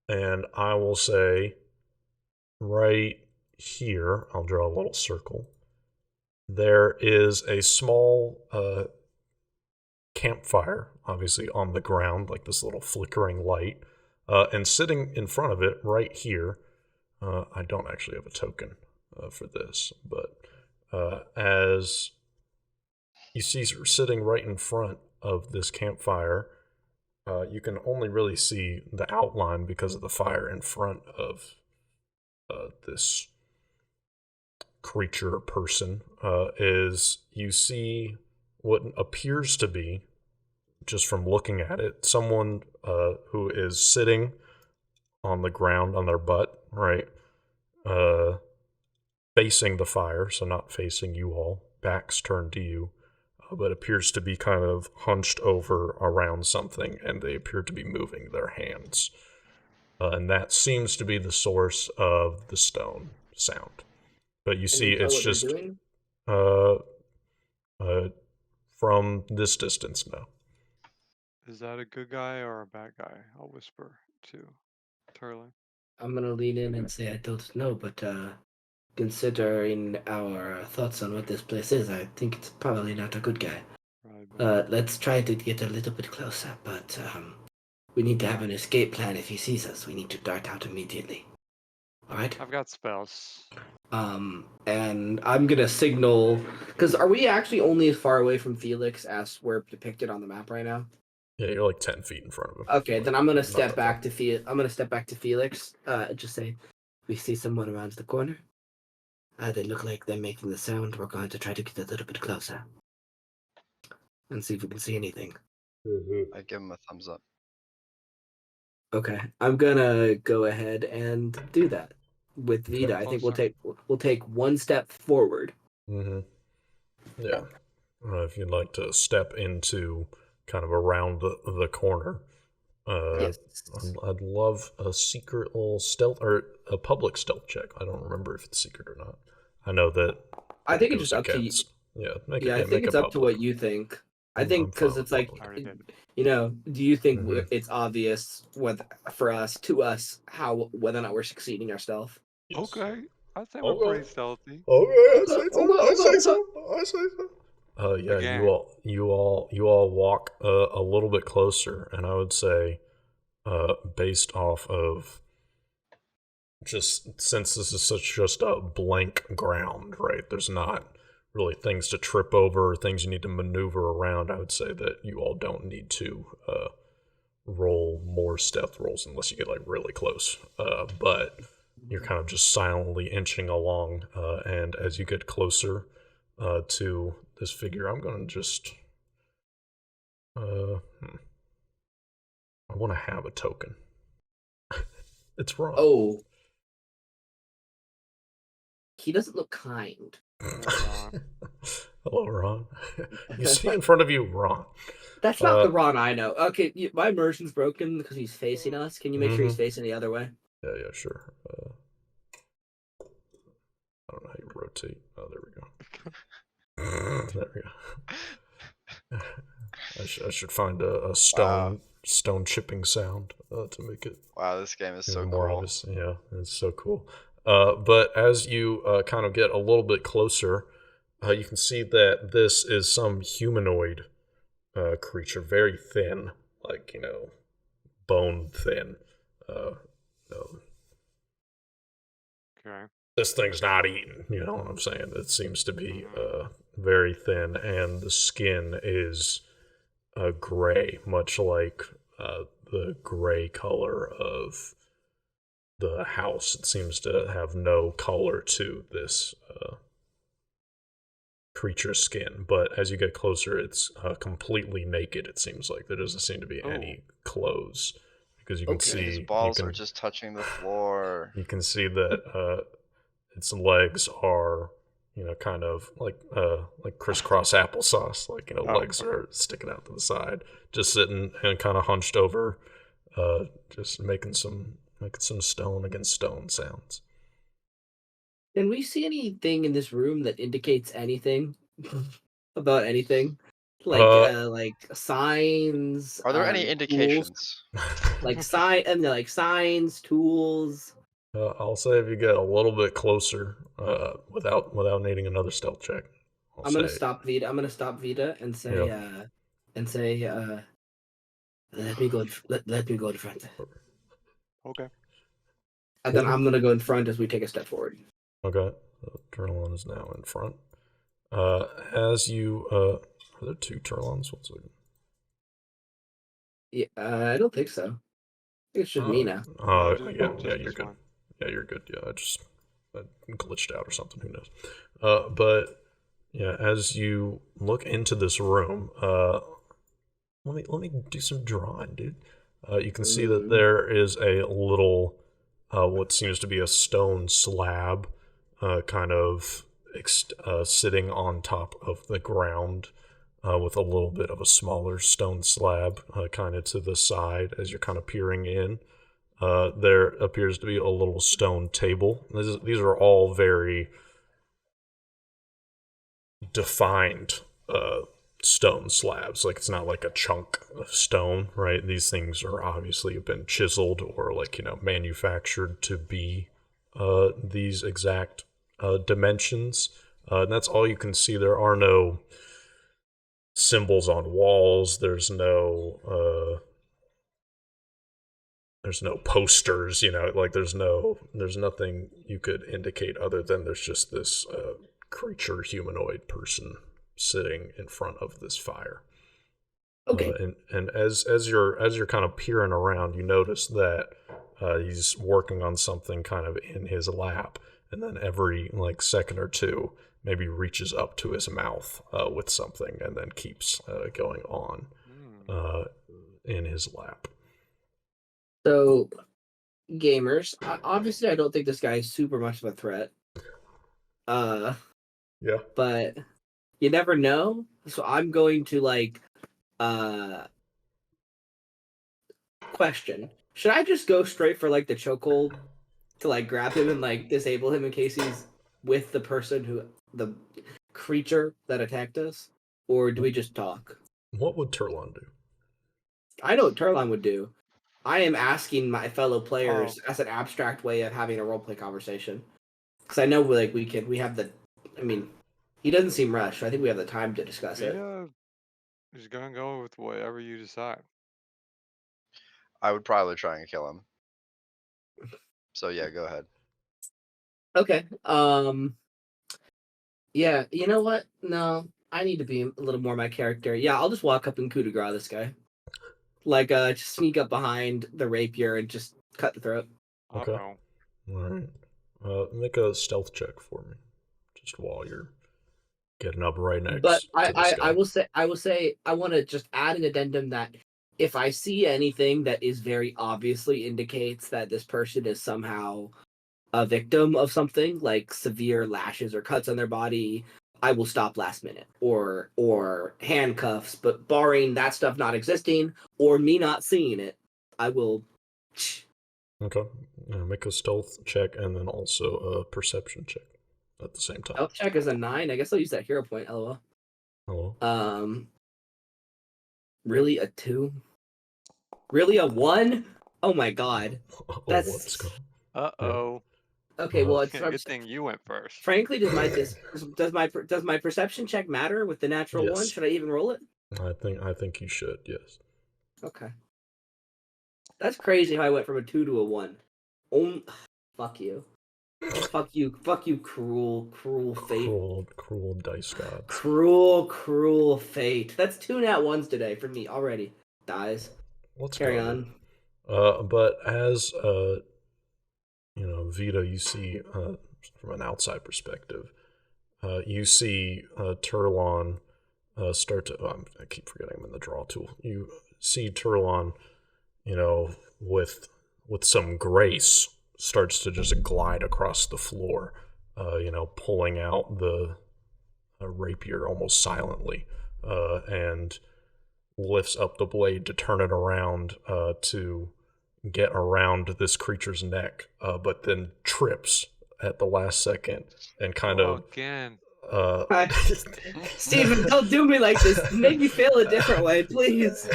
and I will say right here. I'll draw a little circle. There is a small campfire, obviously on the ground, like this little flickering light. And sitting in front of it, right here, I don't actually have a token for this, but as you see sitting right in front of this campfire, you can only really see the outline because of the fire in front of this creature person, is you see what appears to be, just from looking at it, someone who is sitting on the ground on their butt, right? Facing the fire, so not facing you all, backs turned to you, but appears to be kind of hunched over around something, and they appear to be moving their hands. And that seems to be the source of the stone sound. But you see, it's just from this distance now.
Is that a good guy or a bad guy? I'll whisper to Turley.
I'm gonna lean in and say I don't know, but considering our thoughts on what this place is, I think it's probably not a good guy.
Right,
Let's try to get a little bit closer, but we need to have an escape plan. If he sees us, we need to dart out immediately. All right.
I've got spells.
And I'm gonna signal, because are we actually only as far away from Felix as we're depicted on the map right now?
Yeah, you're like 10 feet in front of him.
Okay, then I'm gonna
Not
step
that
back to I'm gonna step back to Felix. Just say, we see someone around the corner. They look like they're making the sound. We're going to try to get a little bit closer and see if we can see anything.
I give him a thumbs up.
Okay, I'm gonna go ahead and do that with Vita. I think we'll take one step forward.
Mm-hmm. Yeah. If you'd like to step into kind of around the corner,
Yes.
I'd love a secret little stealth or a public stealth check. I don't remember if it's secret or not. I know that.
I think it's
goes
just up to you.
against- Yeah, make
Yeah,
it.
I think it's up to what you think. I think
I'm
because
fine
it's
with
like,
public.
I already did.
you know, do you think
Mhm.
it's obvious to us how whether or not we're succeeding our stealth?
Okay. I'd say we're
Okay.
pretty stealthy.
Okay, I say so.
Okay,
I say
okay,
so. I say so. Yeah,
Again.
you all walk a little bit closer, and I would say, based off of just since this is such just a blank ground, right? There's not really things to trip over, things you need to maneuver around. I would say that you all don't need to roll more stealth rolls unless you get like really close. But you're kind of just silently inching along, and as you get closer to this figure, I'm gonna just I want to have a token. It's wrong.
Oh, he doesn't look kind.
Hello, Ron. You see in front of you, Ron.
That's not the Ron I know. Okay, my immersion's broken because he's facing us. Can you make sure he's facing the other way?
Yeah, sure. I don't know how you rotate. Oh, there we go. There we go. I should find a stone chipping sound to make it.
Wow, this game is so
more
cool.
obvious. Yeah, it's so cool. But as you kind of get a little bit closer, you can see that this is some humanoid creature, very thin, like bone thin.
Okay.
This thing's not eaten. You know what I'm saying? It seems to be very thin, and the skin is gray, much like the gray color of the house. It seems to have no color to this creature's skin, but as you get closer, it's completely naked. It seems like there doesn't seem to be any clothes, because you can see
His balls are just touching the floor.
You can see that its legs are kind of like crisscross applesauce, like legs are sticking out to the side, just sitting and kind of hunched over, just making some stone against stone sounds.
Can we see anything in this room that indicates anything about anything? Like signs.
Are there any
tools?
indications?
Like signs, tools.
I'll say if you get a little bit closer, without needing another stealth check.
I'm gonna stop Vita and say, let me go. Let me go in front.
Okay.
And then I'm gonna go in front as we take a step forward.
Okay. Turlon is now in front. As you are there two Turlons? What's it?
Yeah, I don't think so. I think it's just me now.
Yeah, you're good. Yeah, you're good. Yeah, I glitched out or something. Who knows? But yeah, as you look into this room, let me do some drawing, dude. You can see that there is a little, what seems to be a stone slab, kind of sitting on top of the ground, with a little bit of a smaller stone slab, kind of to the side as you're kind of peering in. There appears to be a little stone table. These are all very defined stone slabs. Like, it's not like a chunk of stone, right? These things are obviously have been chiseled or manufactured to be these exact dimensions, and that's all you can see. There are no symbols on walls. There's no posters. There's nothing you could indicate other than there's just this creature humanoid person sitting in front of this fire.
Okay.
And as you're kind of peering around, you notice that he's working on something kind of in his lap, and then every second or two, maybe reaches up to his mouth with something, and then keeps going on in his lap.
So, gamers, obviously, I don't think this guy is super much of a threat.
Yeah.
But you never know. So I'm going to question. Should I just go straight for the chokehold to grab him and disable him in case he's with the creature that attacked us? Or do we just talk?
What would Turlon do?
I know what Turlon would do. I am asking my fellow players as an abstract way of having a roleplay conversation. Because I know we have the, I mean, he doesn't seem rushed. I think we have the time to discuss it.
Just gonna go with whatever you decide.
I would probably try and kill him. So yeah, go ahead.
Okay. Yeah, you know what? No, I need to be a little more my character. Yeah, I'll just walk up and coup de grace this guy. Just sneak up behind the rapier and just cut the throat.
Okay.
Uh-oh.
All right. Make a stealth check for me, just while you're getting up right next
But
to this guy.
I will say I want to just add an addendum that if I see anything that is very obviously indicates that this person is somehow a victim of something like severe lashes or cuts on their body, I will stop last minute or handcuffs. But barring that stuff not existing or me not seeing it, I will.
Okay. Make a stealth check and then also a perception check at the same time.
Health check is a 9. I guess I'll use that hero point. LOL.
Hello.
Really a 2? Really a 1? Oh my god. That's
let's go.
Uh-oh.
Okay. Well, it's
Good thing you went first.
Frankly, does my perception check matter with the natural
Yes.
1? Should I even roll it?
I think you should. Yes.
Okay. That's crazy how I went from a 2 to a 1. Fuck you. Fuck you, cruel fate.
Cruel dice gods.
Cruel fate. That's 2 nat 1s today for me already. Dies.
Let's
Carry
go.
on.
But as Vita, you see from an outside perspective, you see Turlon start to. I keep forgetting I'm in the draw tool. You see Turlon, with some grace, starts to just glide across the floor, pulling out the rapier almost silently, and lifts up the blade to turn it around to get around this creature's neck, but then trips at the last second and kind of
again.
Steven, don't do me like this. Make me feel a different way, please.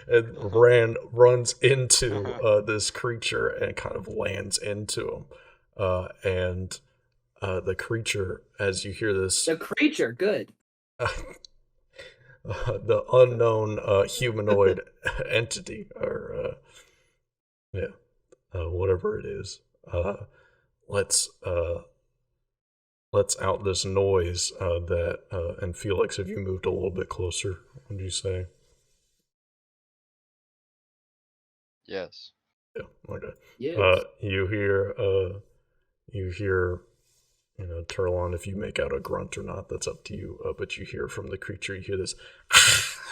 and runs into this creature and kind of lands into him. And the creature, as you hear this...
The creature, good.
The unknown humanoid entity, or whatever it is, lets out this noise that, and Felix, if you moved a little bit closer, what would you say?
Yes.
Yeah, okay.
Yes.
You hear, Turlon, if you make out a grunt or not, that's up to you, but you hear from the creature, you hear this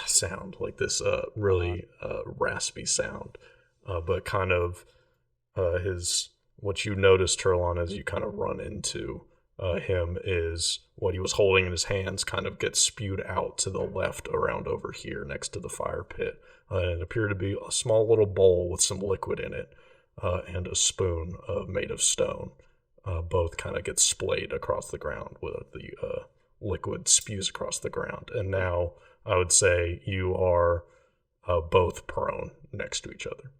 sound, like this really raspy sound, but kind of what you notice, Turlon, as you kind of run into him, is what he was holding in his hands kind of gets spewed out to the left around over here next to the fire pit. And it appeared to be a small little bowl with some liquid in it, and a spoon made of stone. Both kind of get splayed across the ground with the liquid spews across the ground. And now I would say you are both prone next to each other.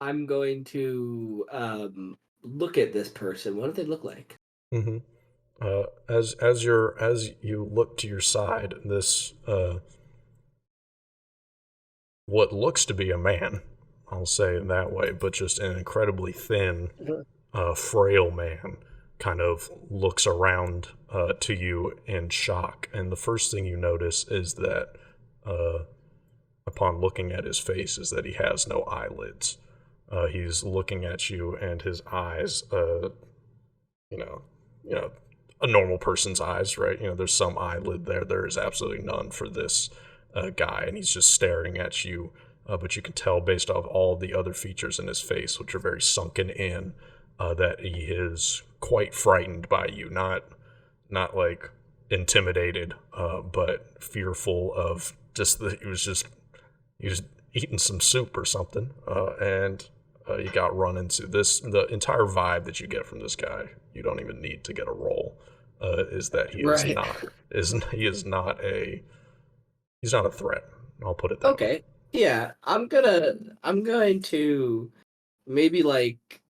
I'm going to look at this person. What do they look like?
Mm-hmm. As you look to your side, this what looks to be a man, I'll say it that way, but just an incredibly thin, frail man, kind of looks around to you in shock. And the first thing you notice is that, upon looking at his face, is that he has no eyelids. He's looking at you, and his eyes, you know, you know, a normal person's eyes, right? There's some eyelid there. There is absolutely none for this guy, and he's just staring at you. But you can tell based off all the other features in his face, which are very sunken in, that he is quite frightened by you. Not like intimidated, but fearful of just that he was eating some soup or something, and you got run into this. The entire vibe that you get from this guy, you don't even need to get a roll, is that he is
Right.
not he is not a he's not a threat. I'll put it that way.
Okay. Yeah, I'm going to maybe like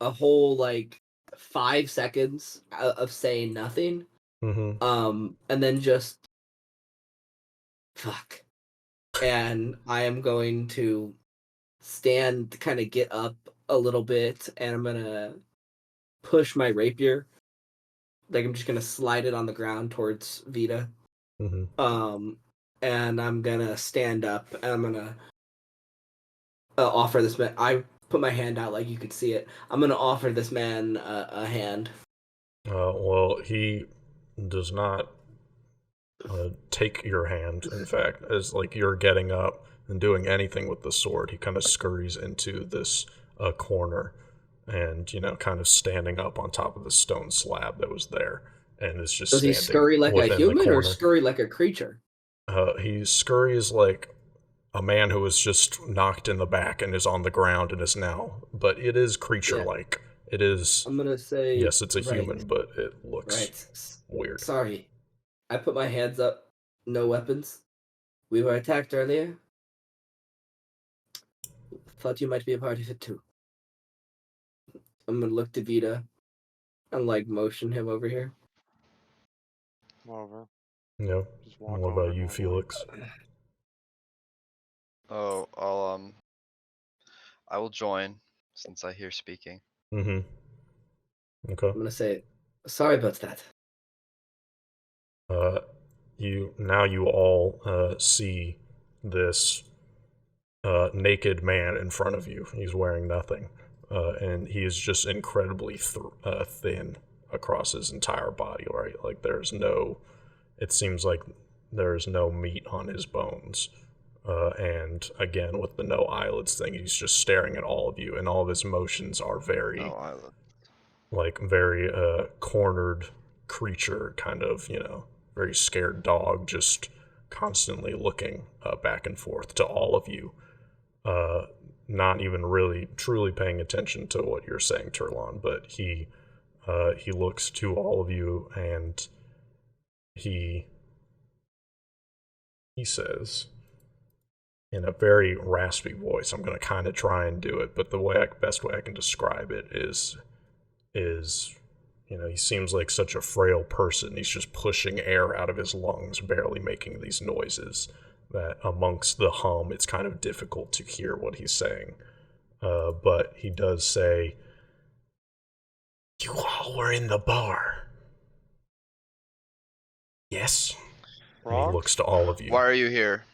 a whole like 5 seconds of saying nothing.
Mm-hmm.
And then just fuck. And I am going to stand, kind of get up a little bit, and I'm gonna push my rapier. Like I'm just gonna slide it on the ground towards Vita.
Mm-hmm.
And I'm gonna stand up, and I'm gonna offer this man. I put my hand out like you could see it. I'm gonna offer this man a hand.
Well, he does not take your hand. In fact, as like you're getting up and doing anything with the sword, he kind of scurries into this corner, and kind of standing up on top of the stone slab that was there, and is just
Does he
standing
scurry like a
within the
human or
corner.
scurry like a creature?
He scurries like a man who was just knocked in the back and is on the ground and is now, but it is creature-like. It is.
I'm gonna say
Yes, it's a
right,
human, but it looks
right.
weird.
Sorry, I put my hands up. No weapons. We were attacked earlier. Thought you might be a part of it too. I'm gonna look to Vita and like motion him over here.
Whatever.
Yeah.
Just walk
What
over
about you,
normally.
Felix?
Oh, I will join since I hear speaking.
Mm-hmm. Okay.
I'm gonna say, sorry about that.
You all see this naked man in front of you. He's wearing nothing, and he is just incredibly thin across his entire body. Right, like there's no. It seems like there's no meat on his bones. And again, with the no eyelids thing, he's just staring at all of you, and all of his motions are very,
No eyelid.
very cornered creature, kind of, very scared dog, just constantly looking back and forth to all of you, not even really truly paying attention to what you're saying, Turlon, but he looks to all of you, and he says in a very raspy voice, I'm going to kind of try and do it, but the best way I can describe it is he seems like such a frail person. He's just pushing air out of his lungs, barely making these noises, that amongst the hum, it's kind of difficult to hear what he's saying. But he does say, "You all were in the bar. Yes?" And he looks to all of you.
Why are you here?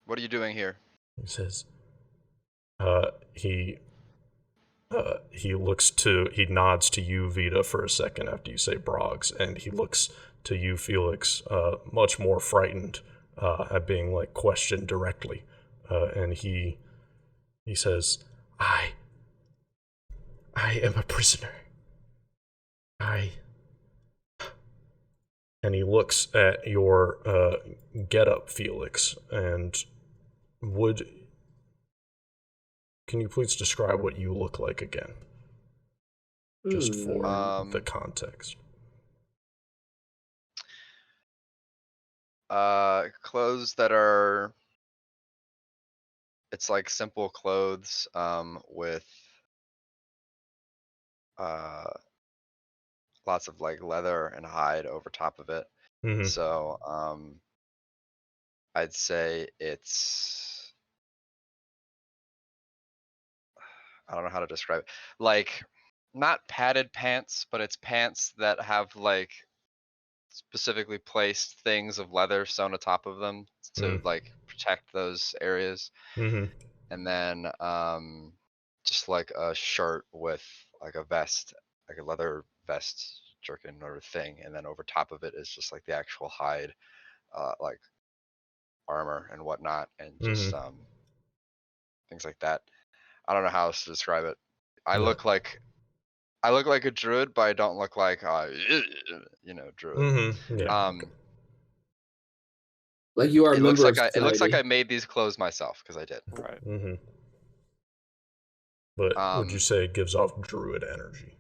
What are you doing here?
He says, he he nods to you, Vita, for a second after you say Broggs, and he looks to you, Felix, much more frightened at being like questioned directly, and he says, I am a prisoner. And he looks at your getup, Felix, and can you please describe what you look like again? Just for the context.
Clothes that are. It's like simple clothes, with lots of like leather and hide over top of it.
Mm-hmm.
So I'd say it's, I don't know how to describe it. Like not padded pants, but it's pants that have like specifically placed things of leather sewn atop of them to like protect those areas.
Mm-hmm.
And then just like a shirt with like a vest, like a leather vest jerkin or thing, and then over top of it is just like the actual hide, like armor and whatnot, and just
Mm-hmm.
things like that. I don't know how else to describe it. I
Yeah.
look like a druid, but I don't look like druid.
Mm-hmm. Yeah.
Um,
Like you are a
it looks
member of
like I
society.
made these clothes myself because I did.
Right.
Mm-hmm. But would you
Um,
say it gives off druid energy?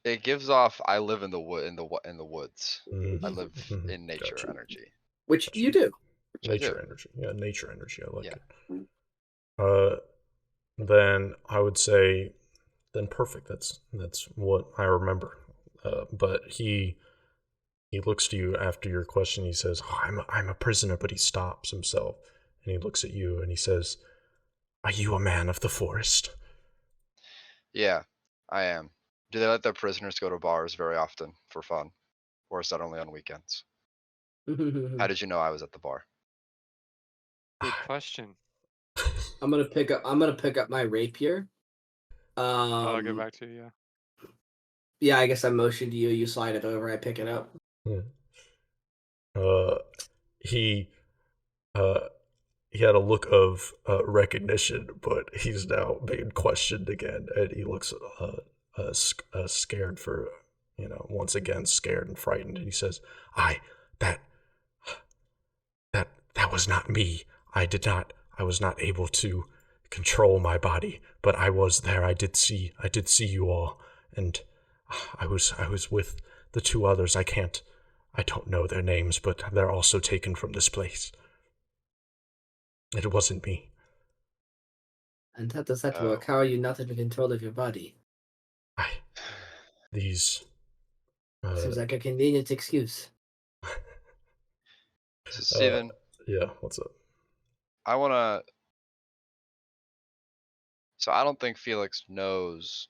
it gives off, I live in the wood, in the woods.
Mm-hmm.
I live
Mm-hmm.
in nature
Gotcha.
energy,
Which you do.
which I do.
Nature energy. Yeah, nature energy. I like
Yeah.
it. Then I would say, then perfect. That's what I remember. But he looks to you after your question. He says, oh, I'm a prisoner, but he stops himself and he looks at you and he says, are you a man of the forest?
Yeah, I am. Do they let their prisoners go to bars very often for fun? Or is that only on weekends? How did you know I was at the bar?
Good question.
I'm gonna pick up my rapier.
I'll get back to you. Yeah.
Yeah, I guess I motion to you. You slide it over. I pick it up.
Yeah. He uh, he had a look of recognition, but he's now being questioned again, and he looks scared for, once again scared and frightened. And he says, "I that that was not me. I was not able to control my body, but I was there. I did see you all, and I was with the two others. I don't know their names, but they're also taken from this place. It wasn't me."
And how does that
Oh.
work? How are you not in control of your body?
These
Seems like a convenient excuse.
So Steven,
yeah, what's up?
I wanna, so I don't think Felix knows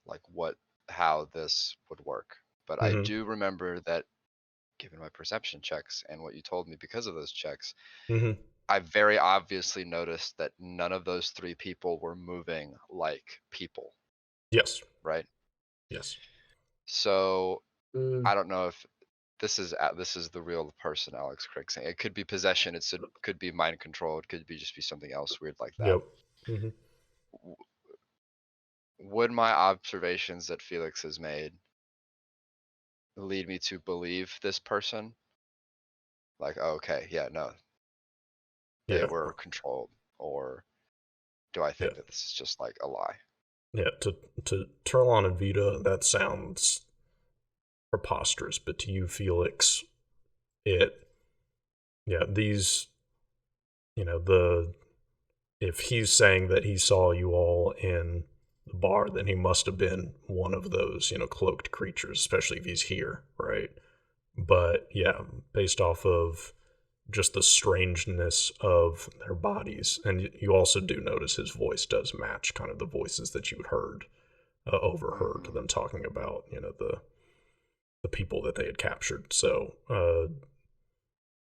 like how this would work. But I
Mm-hmm.
do remember that given my perception checks and what you told me because of those checks,
Mm-hmm.
I very obviously noticed that none of those three people were moving like people,
Yes.
right?
Yes.
So
Mm,
I don't know if this is the real person Alex Craig saying. It could be possession. Could be mind control. It could be just be something else weird like that.
Yep. Mm-hmm.
Would my observations that Felix has made lead me to believe this person? Like, oh, okay, yeah, no, they
Yeah.
were controlled, or do I
Yeah.
think that this is just like a lie?
Yeah. To Turlon and Vita, that sounds preposterous, but to you, Felix, it yeah, these if he's saying that he saw you all in the bar, then he must have been one of those, cloaked creatures, especially if he's here, right? But yeah, based off of just the strangeness of their bodies, and you also do notice his voice does match kind of the voices that you had heard, overheard
Mhm.
them talking about, the people that they had captured. So,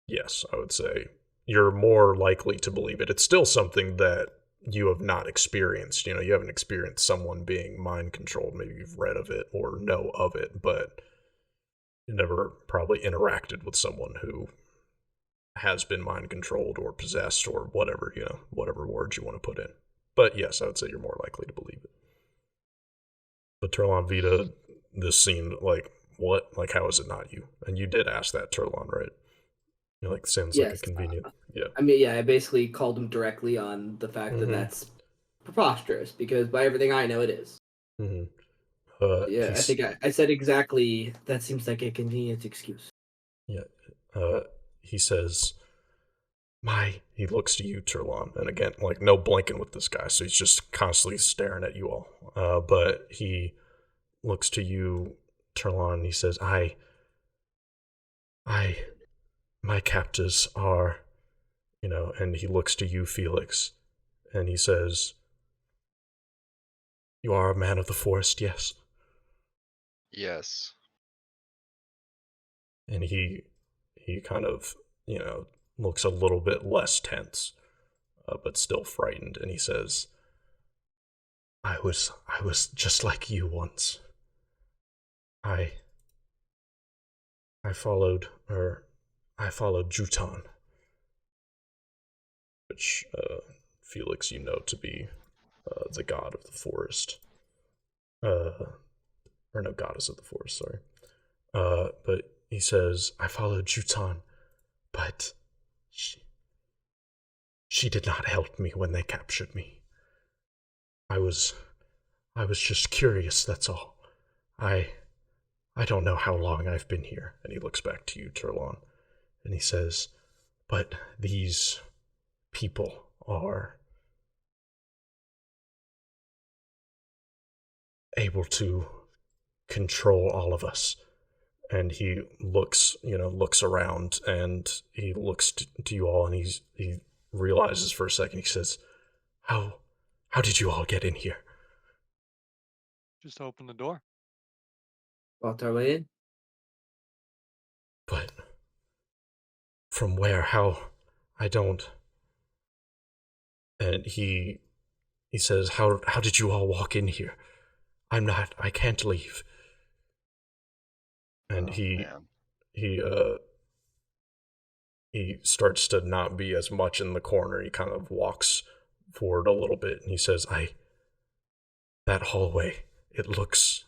yes, I would say you're more likely to believe it. It's still something that you have not experienced. You haven't experienced someone being mind controlled. Maybe you've read of it or know of it, but you never probably interacted with someone who has been mind controlled or possessed or whatever, whatever words you want to put in. But yes, I would say you're more likely to believe it. But Turlon Vita, this seemed like, what? Like, how is it not you? And you did ask that, Turlon, right? You're like, sounds like a
yes.
convenient. Yeah.
I mean, yeah, I basically called him directly on the fact that
Mm-hmm.
that's preposterous, because by everything I know, it is.
Mm-hmm.
Yeah, I think I said exactly, that seems like a convenient excuse.
Yeah. He says, He looks to you, Turlon, and again, like, no blinking with this guy, so he's just constantly staring at you all. But he looks to you, Turlon, and he says, my captors are, and he looks to you, Felix, and he says, you are a man of the forest, yes?
Yes.
And he kind of, looks a little bit less tense, but still frightened, and he says, I was just like you once. I followed Juton, which Felix, to be the god of the forest, or no, goddess of the forest. Sorry, but he says I followed Juton, but she did not help me when they captured me. I was just curious. That's all. I don't know how long I've been here. And he looks back to you, Turlon, and he says, but these people are able to control all of us. And he looks around, and he looks to you all, and he realizes for a second. He says, how did you all get in here?
Just open the door.
Walked our way in.
But from where? How? I don't. And he says, how did you all walk in here? I can't leave. And
Man.
he starts to not be as much in the corner. He kind of walks forward a little bit, and he says, that hallway, it looks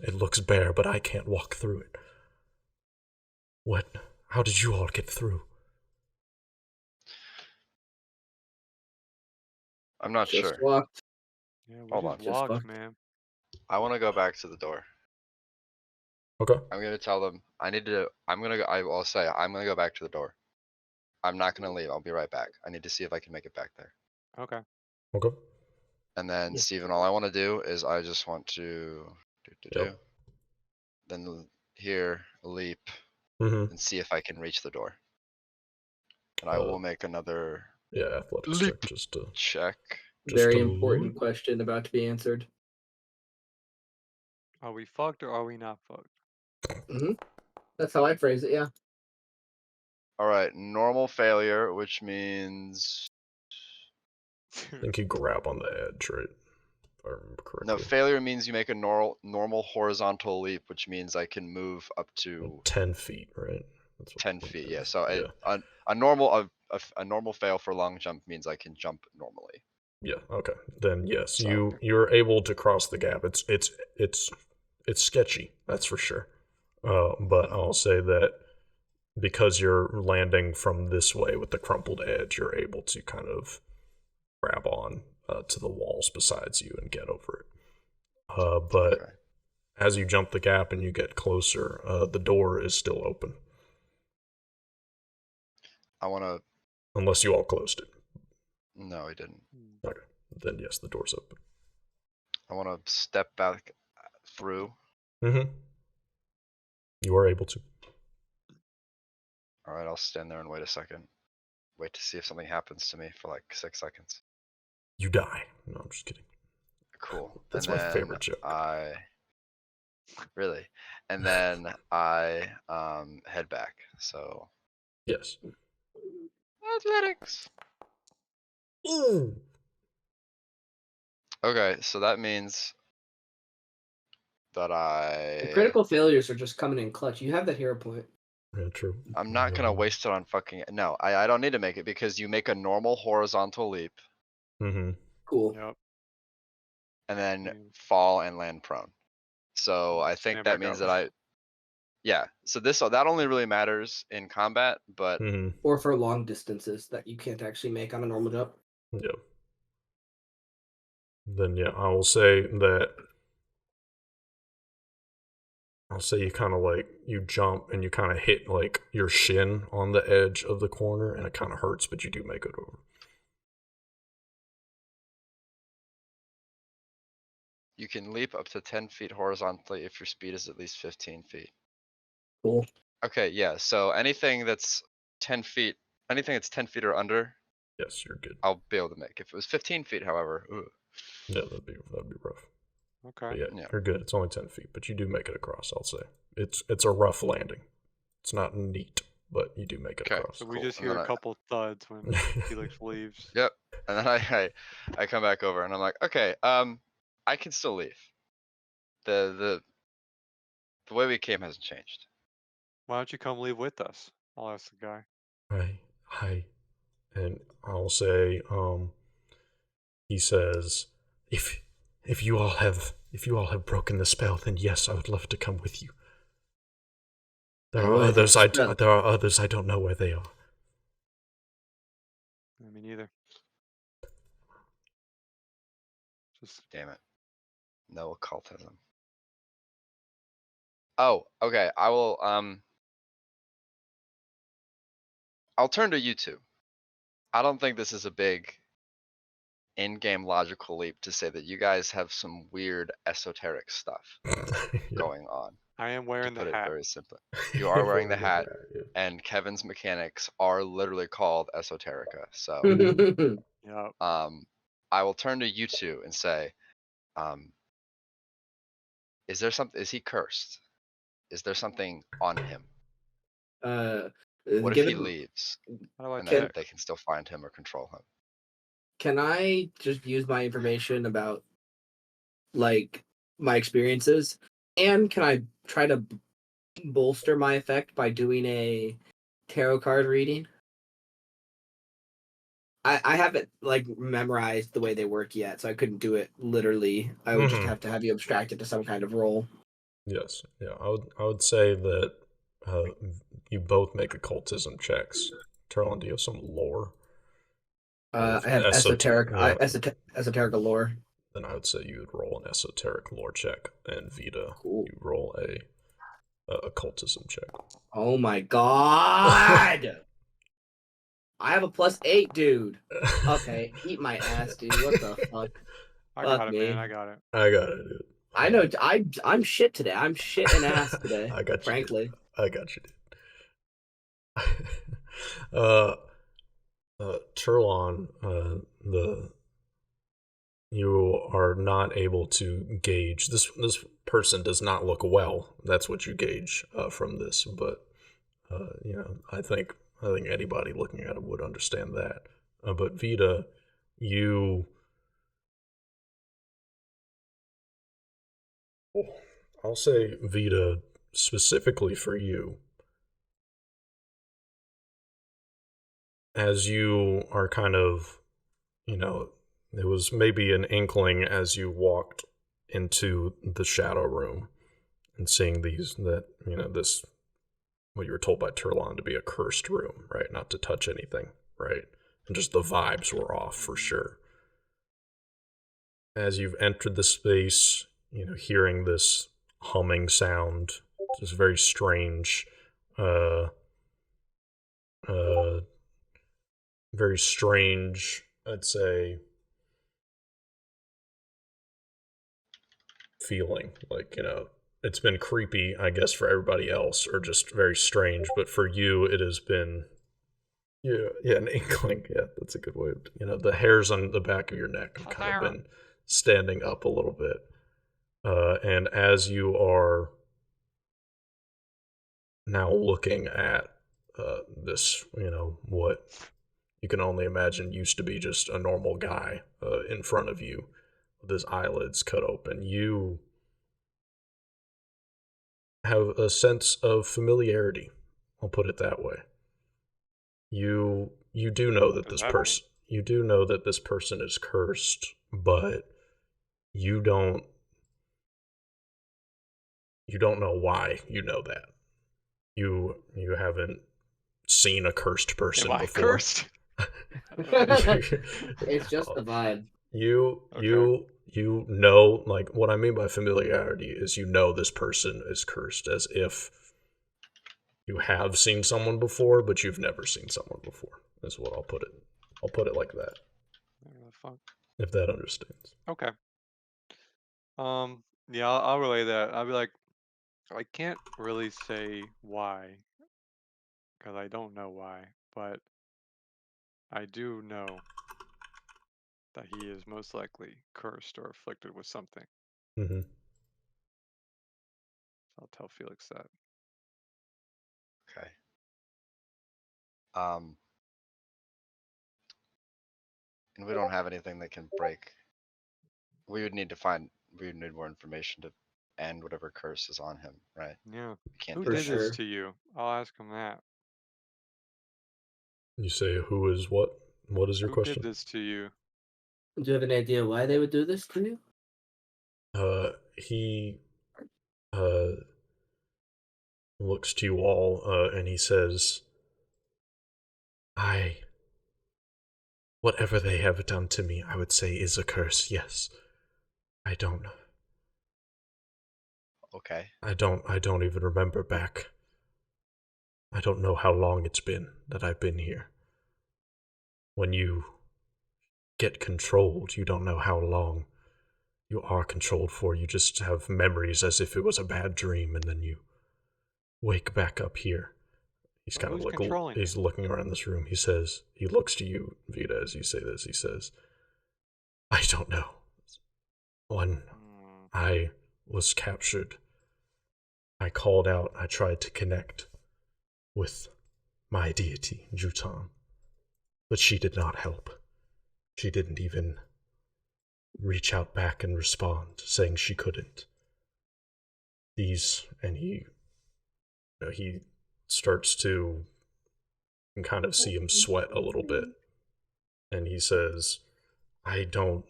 bare, but I can't walk through it. How did you all get through?
I'm not
Just
sure.
walked.
Yeah, we
Hold
just
on.
Just
walked,
walked.
man.
I want to go back to the door.
Okay.
I'm gonna tell them I'll say I'm gonna go back to the door. I'm not gonna leave. I'll be right back. I need to see if I can make it back there.
Okay.
Okay.
And then
Yeah.
Steven, all I want to do is I just want to
Yep.
then here leap
Mm-hmm.
and see if I can reach the door. And I
Uh,
will make another
Yeah, athletics
leap
check just to
check.
Very
a
important
leap.
question about to be answered.
Are we fucked or are we not fucked?
Hmm. That's how I phrase it. Yeah.
All right, normal failure, which means
I think you grab on the edge, right? If I remember
no,
correctly.
failure means you make a normal horizontal leap, which means I can move up to
10 feet, right? That's what
10
it
feet.
is.
Yeah, so
Yeah.
a normal fail for long jump means I can jump normally.
Yeah. Okay. Then yes,
So
you're able to cross the gap. It's sketchy, that's for sure. But I'll say that because you're landing from this way with the crumpled edge, you're able to kind of grab on to the walls besides you and get over it. But
okay.
as you jump the gap and you get closer, the door is still open.
I want to.
Unless you all closed it.
No, I didn't.
Okay. Then yes, the door's open.
I want to step back through.
Mm-hmm. You are able to.
All right, I'll stand there and wait a second. Wait to see if something happens to me for like 6 seconds.
You die. No, I'm just kidding.
Cool.
That's
And
my
then
favorite joke.
really, and then I head back. So
Yes.
athletics.
Ooh.
Okay, so that means that
The critical failures are just coming in clutch. You have that hero point.
Yeah, true.
I'm not gonna waste it on fucking no. I don't need to make it because you make a normal horizontal leap
Mm-hmm.
Cool.
Yep.
and then
Mm.
fall and land prone. So I think
Stand
that
back
means
up.
that yeah. So that only really matters in combat, but
Mm-hmm.
Or for long distances that you can't actually make on a normal jump.
Yeah. Then yeah, I will say that I'll say you kind of like you jump and you kind of hit like your shin on the edge of the corner, and it kind of hurts, but you do make it over.
You can leap up to 10 feet horizontally if your speed is at least 15 feet.
Cool.
Okay, yeah, so anything that's 10 feet, anything that's 10 feet or under,
Yes, you're good.
I'll be able to make. If it was 15 feet, however,
Yeah, that'd be rough.
Okay.
But yeah,
Yeah.
you're good. It's only 10 feet, but you do make it across. I'll say it's a rough landing. It's not neat, but you do make it
Okay.
across.
So we
Cool.
just
And
hear
then
a couple thuds when Felix leaves.
Yep. And then I come back over and I'm like, okay, I can still leave. The way we came hasn't changed.
Why don't you come leave with us? I'll ask the guy.
Hi, and I'll say, he says, if you all have broken the spell, then yes, I would love to come with you. There are others. There are others. I don't know where they are.
Me neither. Just
Damn it. No occultism. Oh, okay. I'll turn to you two. I don't think this is a big in-game logical leap to say that you guys have some weird esoteric stuff going on.
I am
To
wearing
put
the
it
hat.
very simply. You are wearing the hat,
yeah.
and Kevin's mechanics are literally called esoterica. So
Yep.
I will turn to you two and say, is there something, is he cursed? Is there something on him? What if he leaves
How do I
and then
check?
they can still find him or control him?
Can I just use my information about like my experiences, and can I try to bolster my effect by doing a tarot card reading? I haven't like memorized the way they work yet, so I couldn't do it literally. I would just have to have you abstract it to some kind of role.
Yes, yeah. I would say that you both make occultism checks. Turlin, do you have some lore?
I have esoteric lore.
Then I would say you would roll an esoteric lore check, and Vita,
Cool.
you roll a occultism check.
Oh my god! I have a +8, dude. Okay, eat my ass, dude. What the fuck?
I got
Fuck
it,
me.
man. I got it.
I got it, dude.
I know. I'm shit today. I'm shit and ass today.
I got you.
Frankly,
Dude. I got you, dude. Turlon, you are not able to gauge this. This person does not look well. That's what you gauge from this. But you know, I think anybody looking at it would understand that. But Vita, I'll say Vita specifically for you, as you are kind of, you know, it was maybe an inkling as you walked into the shadow room and seeing this, what you were told by Turlon to be a cursed room, right? Not to touch anything, right? And just the vibes were off for sure. As you've entered the space, you know, hearing this humming sound, just very strange, very strange, I'd say, feeling. Like, you know, it's been creepy, I guess, for everybody else, or just very strange, but for you, it has been, yeah, an inkling. Yeah, that's a good way of, you know, the hairs on the back of your neck have kind of been standing up a little bit. And as you are now looking at this, you know, what you can only imagine used to be just a normal guy in front of you with his eyelids cut open, you have a sense of familiarity. I'll put it that way. You do know that this person is cursed, but you don't know why you know that. You haven't seen a cursed person before.
Cursed?
it's just the vibe.
You you know, like, what I mean by familiarity is you know this person is cursed, as if you have seen someone before, but you've never seen someone before, is what I'll put it. I'll put it like that,
Whatever the fuck.
if that understands.
Okay. Yeah, I'll relay that. I'll be like, I can't really say why, because I don't know why, but I do know that he is most likely cursed or afflicted with something.
Mm-hmm.
I'll tell Felix that.
Okay. And we don't have anything that can break. We would need more information to end whatever curse is on him, right?
Yeah.
We can't
Who
do
For
did
that.
this
sure.
to you? I'll ask him that.
You say who is what? What is your
Who did
question?
this to you?
Do you have an idea why they would do this to you?
He looks to you all, and he says, I. Whatever they have done to me, I would say is a curse, yes. I don't.
Okay.
I don't even remember back. I don't know how long it's been that I've been here. When you get controlled, you don't know how long you are controlled for. You just have memories as if it was a bad dream, and then you wake back up here. He's
Well,
kind of
who's controlling
he's
you?
looking around this room. He says, he looks to you, Vita, as you say this. He says, I don't know. When
Hmm.
I was captured, I called out, I tried to connect with my deity, Jutan, but she did not help. She didn't even reach out back and respond, saying she couldn't. And he starts to, you can kind of see him sweat a little bit, and he says, I don't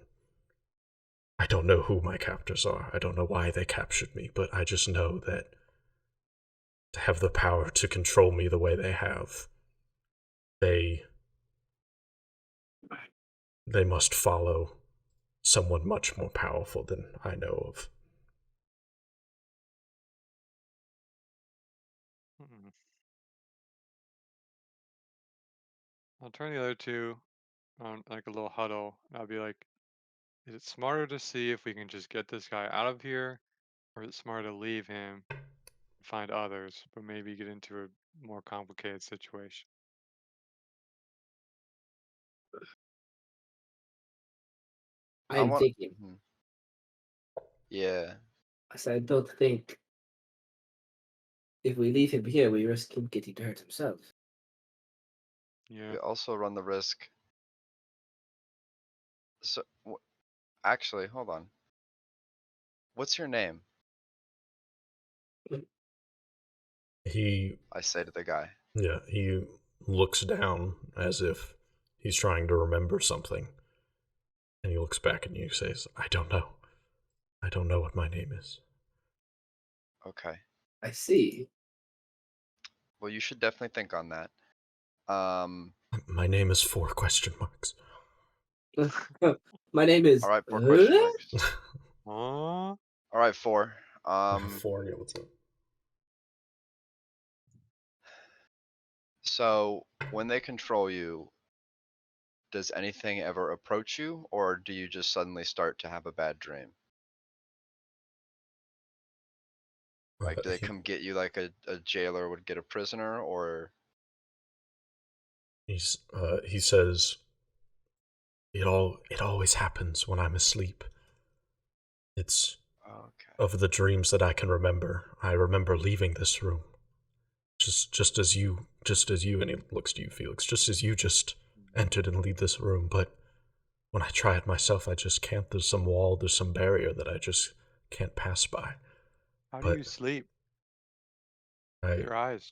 I don't know who my captors are. I don't know why they captured me, but I just know that to have the power to control me the way they have, they they must follow someone much more powerful than I know of.
Hmm. I'll turn the other two on like a little huddle, and I'll be like, is it smarter to see if we can just get this guy out of here, or is it smarter to leave him and find others, but maybe get into a more complicated situation?
I
I'm
want.
thinking.
Mhm. Yeah.
I said, I don't think if we leave him here, we risk him getting hurt himself.
Yeah.
We also run the risk. So, actually, hold on. What's your name?
He
I say to the guy.
he looks down as if he's trying to remember something. And he looks back at you and says, I don't know. I don't know what my name is.
Okay.
I see.
Well, you should definitely think on that. Um.
My name is four question marks.
My name is.
All right. 4 question marks.
Huh?
All right. 4.
Four, yeah, what's up?
So when they control you, does anything ever approach you, or do you just suddenly start to have a bad dream? Like, do they
He,
come get you like a jailer would get a prisoner, or
he says, it always happens when I'm asleep. It's
okay,
of the dreams that I can remember. I remember leaving this room. Just as you, and he looks to you, Felix, just as you just entered and leave this room, but when I try it myself, I just can't. There's some wall, there's some barrier that I just can't pass by.
How do
But
you sleep?
I,
Your eyes.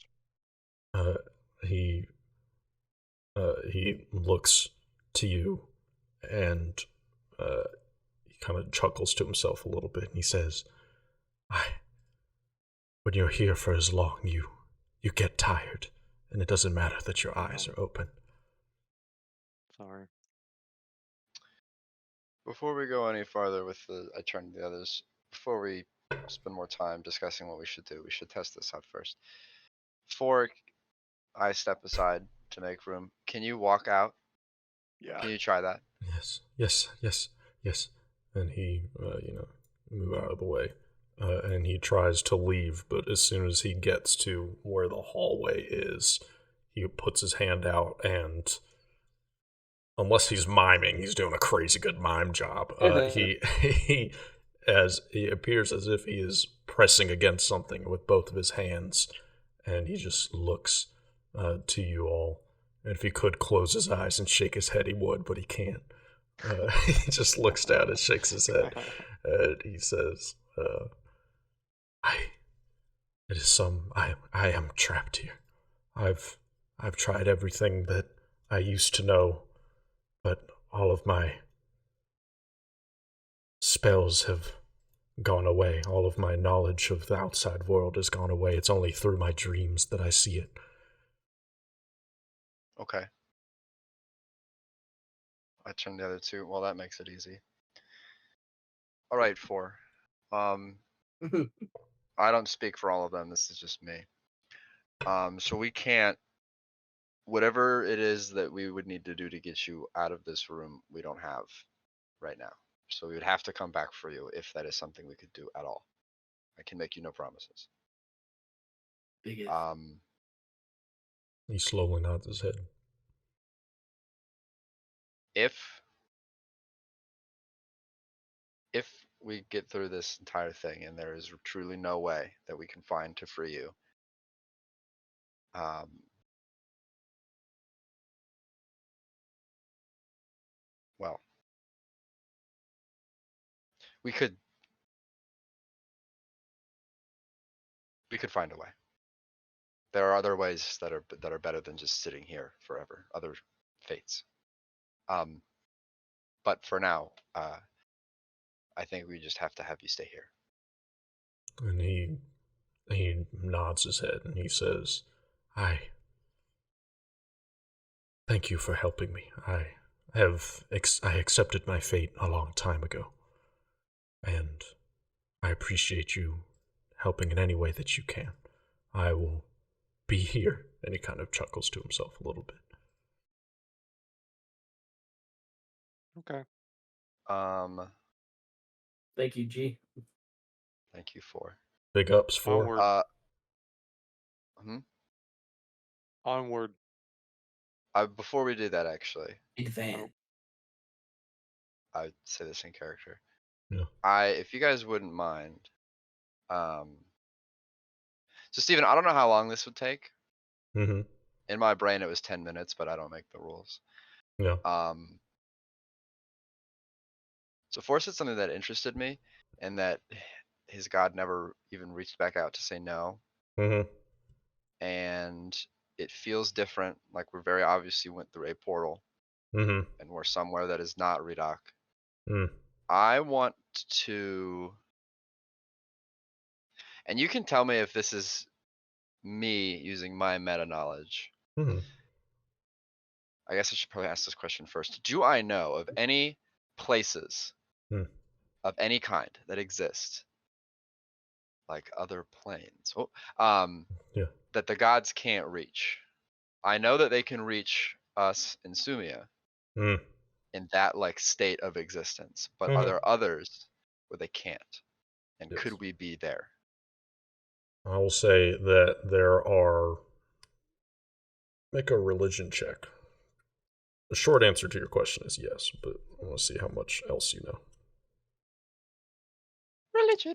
uh, he, he looks to you, and he kind of chuckles to himself a little bit, and he says, "I, when you're here for as long, you get tired, and it doesn't matter that your eyes
Oh,
are open."
sorry.
Before we go any farther with I turn to the others. Before we spend more time discussing what we should do, we should test this out first. Before I step aside to make room, can you walk out?
Yeah.
Can you try that?
Yes. And he, move out of the way. And he tries to leave, but as soon as he gets to where the hallway is, he puts his hand out and, unless he's miming, he's doing a crazy good mime job. He appears as if he is pressing against something with both of his hands, and he just looks to you all. And if he could close his eyes and shake his head, he would, but he can't. He just looks down and shakes his head, and he says, I am trapped here. I've tried everything that I used to know, but all of my spells have gone away. All of my knowledge of the outside world has gone away. It's only through my dreams that I see it.
Okay. I turn the other two. Well, that makes it easy. All right, 4. I don't speak for all of them. This is just me. So we can't. Whatever it is that we would need to do to get you out of this room, we don't have right now. So we would have to come back for you if that is something we could do at all. I can make you no promises.
Big if.
He slowly nods his head.
If we get through this entire thing and there is truly no way that we can find to free you, well, we could find a way. There are other ways that are better than just sitting here forever. Other fates. But for now, I think we just have to have you stay here.
And he nods his head and he says, I thank you for helping me. I accepted my fate a long time ago, and I appreciate you helping in any way that you can. I will be here. And he kind of chuckles to himself a little bit.
Okay.
Thank you, G.
Thank you, 4.
Big ups for.
Onward.
Hmm?
Onward.
Before we do that, actually,
Big fan.
I would say this in character.
Yeah.
If you guys wouldn't mind, so Steven, I don't know how long this would take.
Mm-hmm.
In my brain, it was 10 minutes, but I don't make the rules.
Yeah.
So Force said something that interested me, and that his god never even reached back out to say no.
Mm-hmm.
And it feels different, like we very obviously went through a portal,
Mm-hmm.
and we're somewhere that is not Redoc.
Mm.
I want to, and you can tell me if this is me using my meta knowledge.
Mm-hmm.
I guess I should probably ask this question first. Do I know of any places of any kind that exist, like other planes, that the gods can't reach? I know that they can reach us in Sumia in that like state of existence, but are there others where they can't? And
Yes.
could we be there?
I will say that there are. Make a religion check. The short answer to your question is yes, but I want to see how much else you know.
Religion.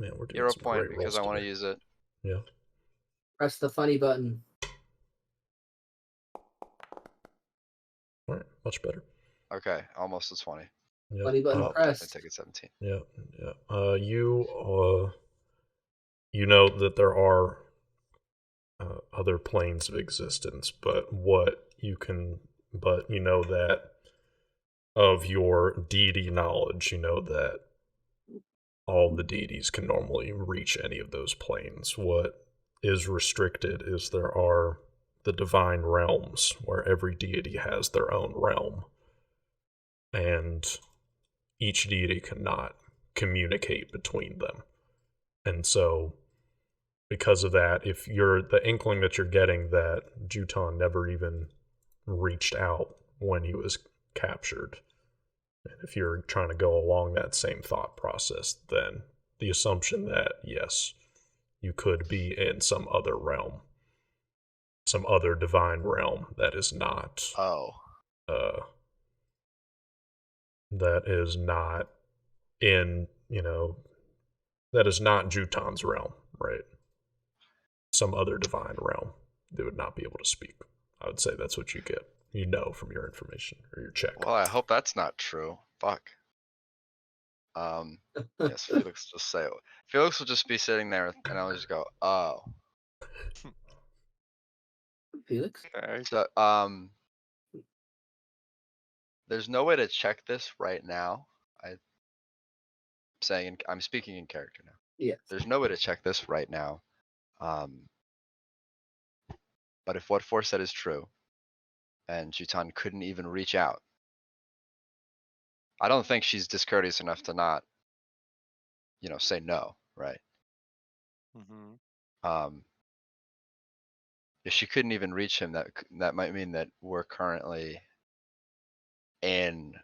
Man, we're doing
0
some
point
great
because
rolls
I want to
today.
use it.
Yeah.
Press the funny button.
All right, much better.
Okay, almost a 20.
Yeah.
Funny button pressed.
Definitely take it 17.
Yeah. You know that there are other planes of existence, but you know that of your deity knowledge, you know that all the deities can normally reach any of those planes. What is restricted is there are the divine realms, where every deity has their own realm. and each deity cannot communicate between them. And so, because of that, if you're the inkling that you're getting that Juton never even reached out when he was captured, and if you're trying to go along that same thought process, then the assumption that, yes, you could be in some other realm, some other divine realm that is not, that is not in, that is not Juton's realm, right? Some other divine realm, they would not be able to speak. I would say that's what you get, from your information or your check.
Well, I hope that's not true. Fuck. Yes, Felix just say it. Felix will just be sitting there and I'll just go, oh.
Felix?
Okay.
So, there's no way to check this right now. I'm speaking in character now.
Yes.
There's no way to check this right now. But if what Force said is true, and Juton couldn't even reach out, I don't think she's discourteous enough to not, say no, right?
Mm-hmm.
If she couldn't even reach him, that might mean that we're currently in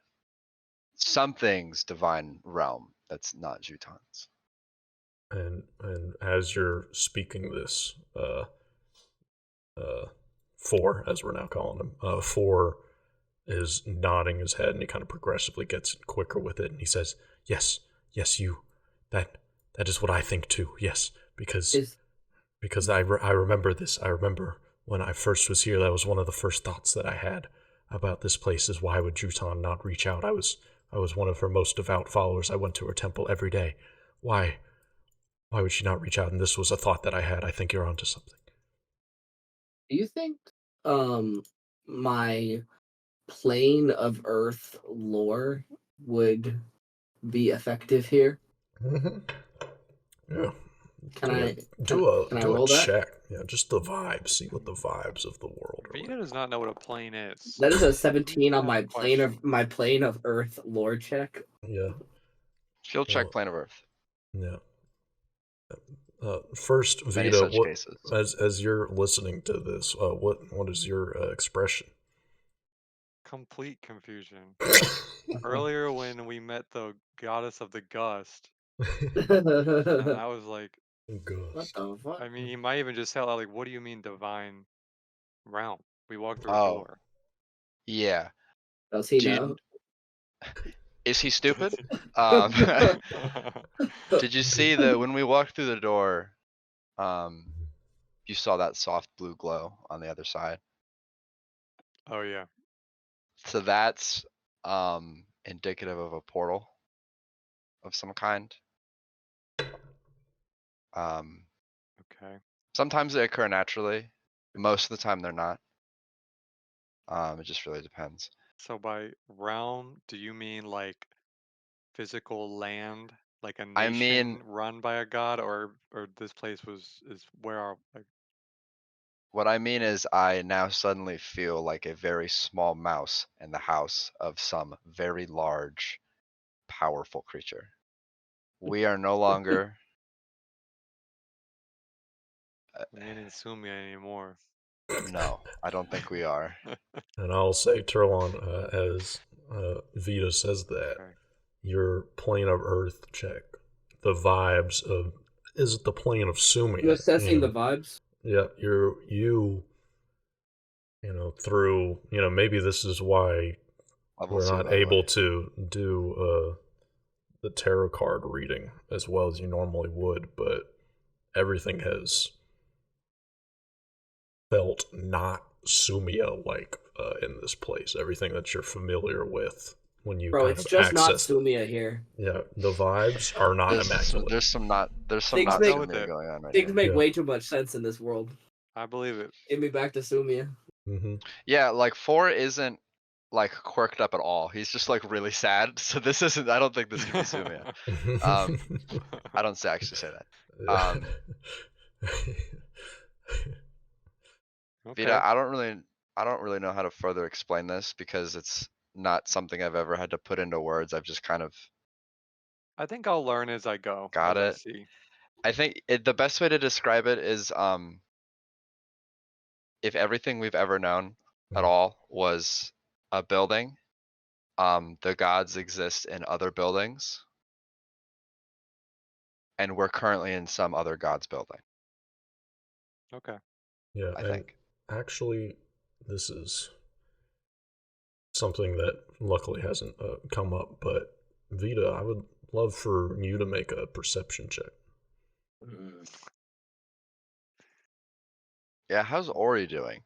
something's divine realm that's not Juton's.
And as you're speaking this, Four, as we're now calling him, Four is nodding his head, and he kind of progressively gets quicker with it, and he says, "Yes, you. That is what I think too. Yes, because I remember this. I remember when I first was here. That was one of the first thoughts that I had about this place. Is why would Juton not reach out? I was one of her most devout followers. I went to her temple every day. Why would she not reach out? And this was a thought that I had. I think you're onto something."
Do you think my plane of Earth lore would be effective here?
Mm-hmm. Yeah.
Can I
do
roll
a
that?
check? Yeah, just the vibes. See what the vibes of the world are.
Vita does not know what a plane is.
That is a 17 on my
Question.
plane of Earth lore check.
Yeah.
She'll check plane of Earth.
Yeah. First,
Many
Vita,
such cases.
as you're listening to this, what is your expression?
Complete confusion. Earlier when we met the goddess of the gust, and I was like,
What the fuck?
I mean, he might even just tell out like, what do you mean divine realm? We walked through a
Oh,
door.
yeah.
Does he know?
Is he stupid? Did you see when we walked through the door, you saw that soft blue glow on the other side?
Oh yeah.
So that's indicative of a portal of some kind.
Okay.
Sometimes they occur naturally. Most of the time they're not. It just really depends.
So by realm, do you mean like physical land, like a
I
nation
mean,
run by a god, or this place is where our like?
what I mean is I now suddenly feel like a very small mouse in the house of some very large, powerful creature. We are no longer.
We ain't in Sumia anymore.
No, I don't think we are.
And I'll say, Turlon, as Vita says that,
Okay.
your plane of Earth check, the vibes of, is it the plane of Sumia?
You assessing the vibes?
Yeah, you through, maybe this is why
Level
we're
2,
not
by the
able
way.
to do the tarot card reading as well as you normally would, but everything has felt not Sumia like in this place. Everything that you're familiar with when you
Bro,
kind
it's
of
just not
access.
Sumia here.
Yeah, the vibes are not immaculate.
There's some not
Things make-
Sumia going on right
Things
here.
make
Yeah.
way too much sense in this world.
I believe it.
Get me back to Sumia.
Mm-hmm.
Yeah, like 4 isn't like quirked up at all. He's just like really sad. So this isn't. I don't think this could be Sumia. I don't actually say that.
Okay.
Vita, I don't really know how to further explain this because it's not something I've ever had to put into words. I've just kind of
I think I'll learn as I go,
got
as I
it.
see.
I think the best way to describe it is, if everything we've ever known at
Mhm.
all was a building, the gods exist in other buildings. And we're currently in some other god's building,
Okay.
Yeah,
I
and
think.
actually, this is something that luckily hasn't come up, but Vita, I would love for you to make a perception check.
Mm.
Yeah, how's Ori doing?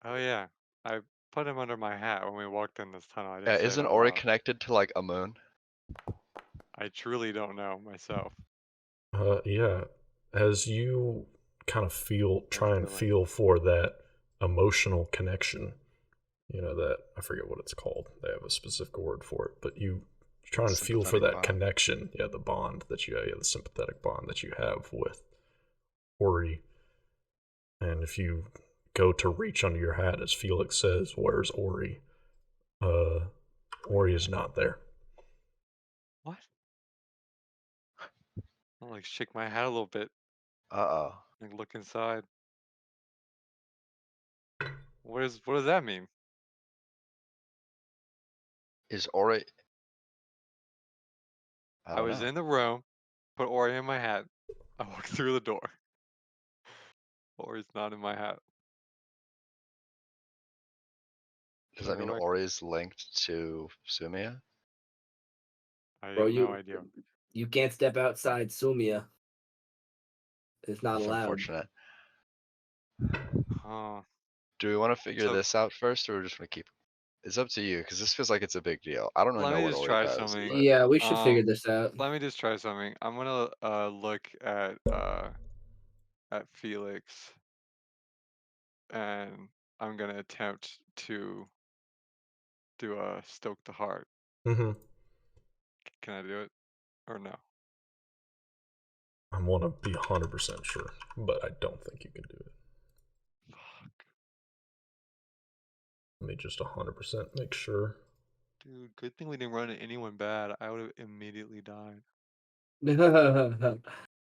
Oh yeah, I put him under my hat when we walked in this tunnel. I
Yeah,
didn't say it
isn't
out
Ori
loud.
connected to like a moon?
I truly don't know myself.
Yeah, as you kind of
I'm
try and
feeling.
feel for that emotional connection, that I forget what it's called. They have a specific word for it, but you try and feel for
Sympathetic
that
bond.
connection, yeah, the bond that you have, yeah, the sympathetic bond that you have with Ori. And if you go to reach under your hat, as Felix says, "Where's Ori?" Ori is not there.
What? I'll like shake my hat a little bit,
Uh-oh.
like look inside. What does that mean?
Is Ori? I
I
don't
was
know.
in the room, put Ori in my hat. I walked through the door. Ori's not in my hat.
Does
Should I
that
go
mean
back?
Ori's linked to Sumia?
I
Bro,
have no idea.
you can't step outside Sumia. It's not
That's
allowed.
unfortunate.
Huh.
Do we want to figure
So
this out first, or we just want to keep? It's up to you, because this feels like it's a big deal. I don't really
let
know
me
what
just
Ori
try
does,
something.
but
Yeah, we should figure this out.
Let me just try something. I'm gonna look at Felix, and I'm gonna attempt to do a stoke the heart.
Mm-hmm.
Can I do it or no?
I want to be 100% sure, but I don't think you can do it.
Fuck.
Let me just 100% make sure.
Dude, good thing we didn't run into anyone bad. I would have immediately died.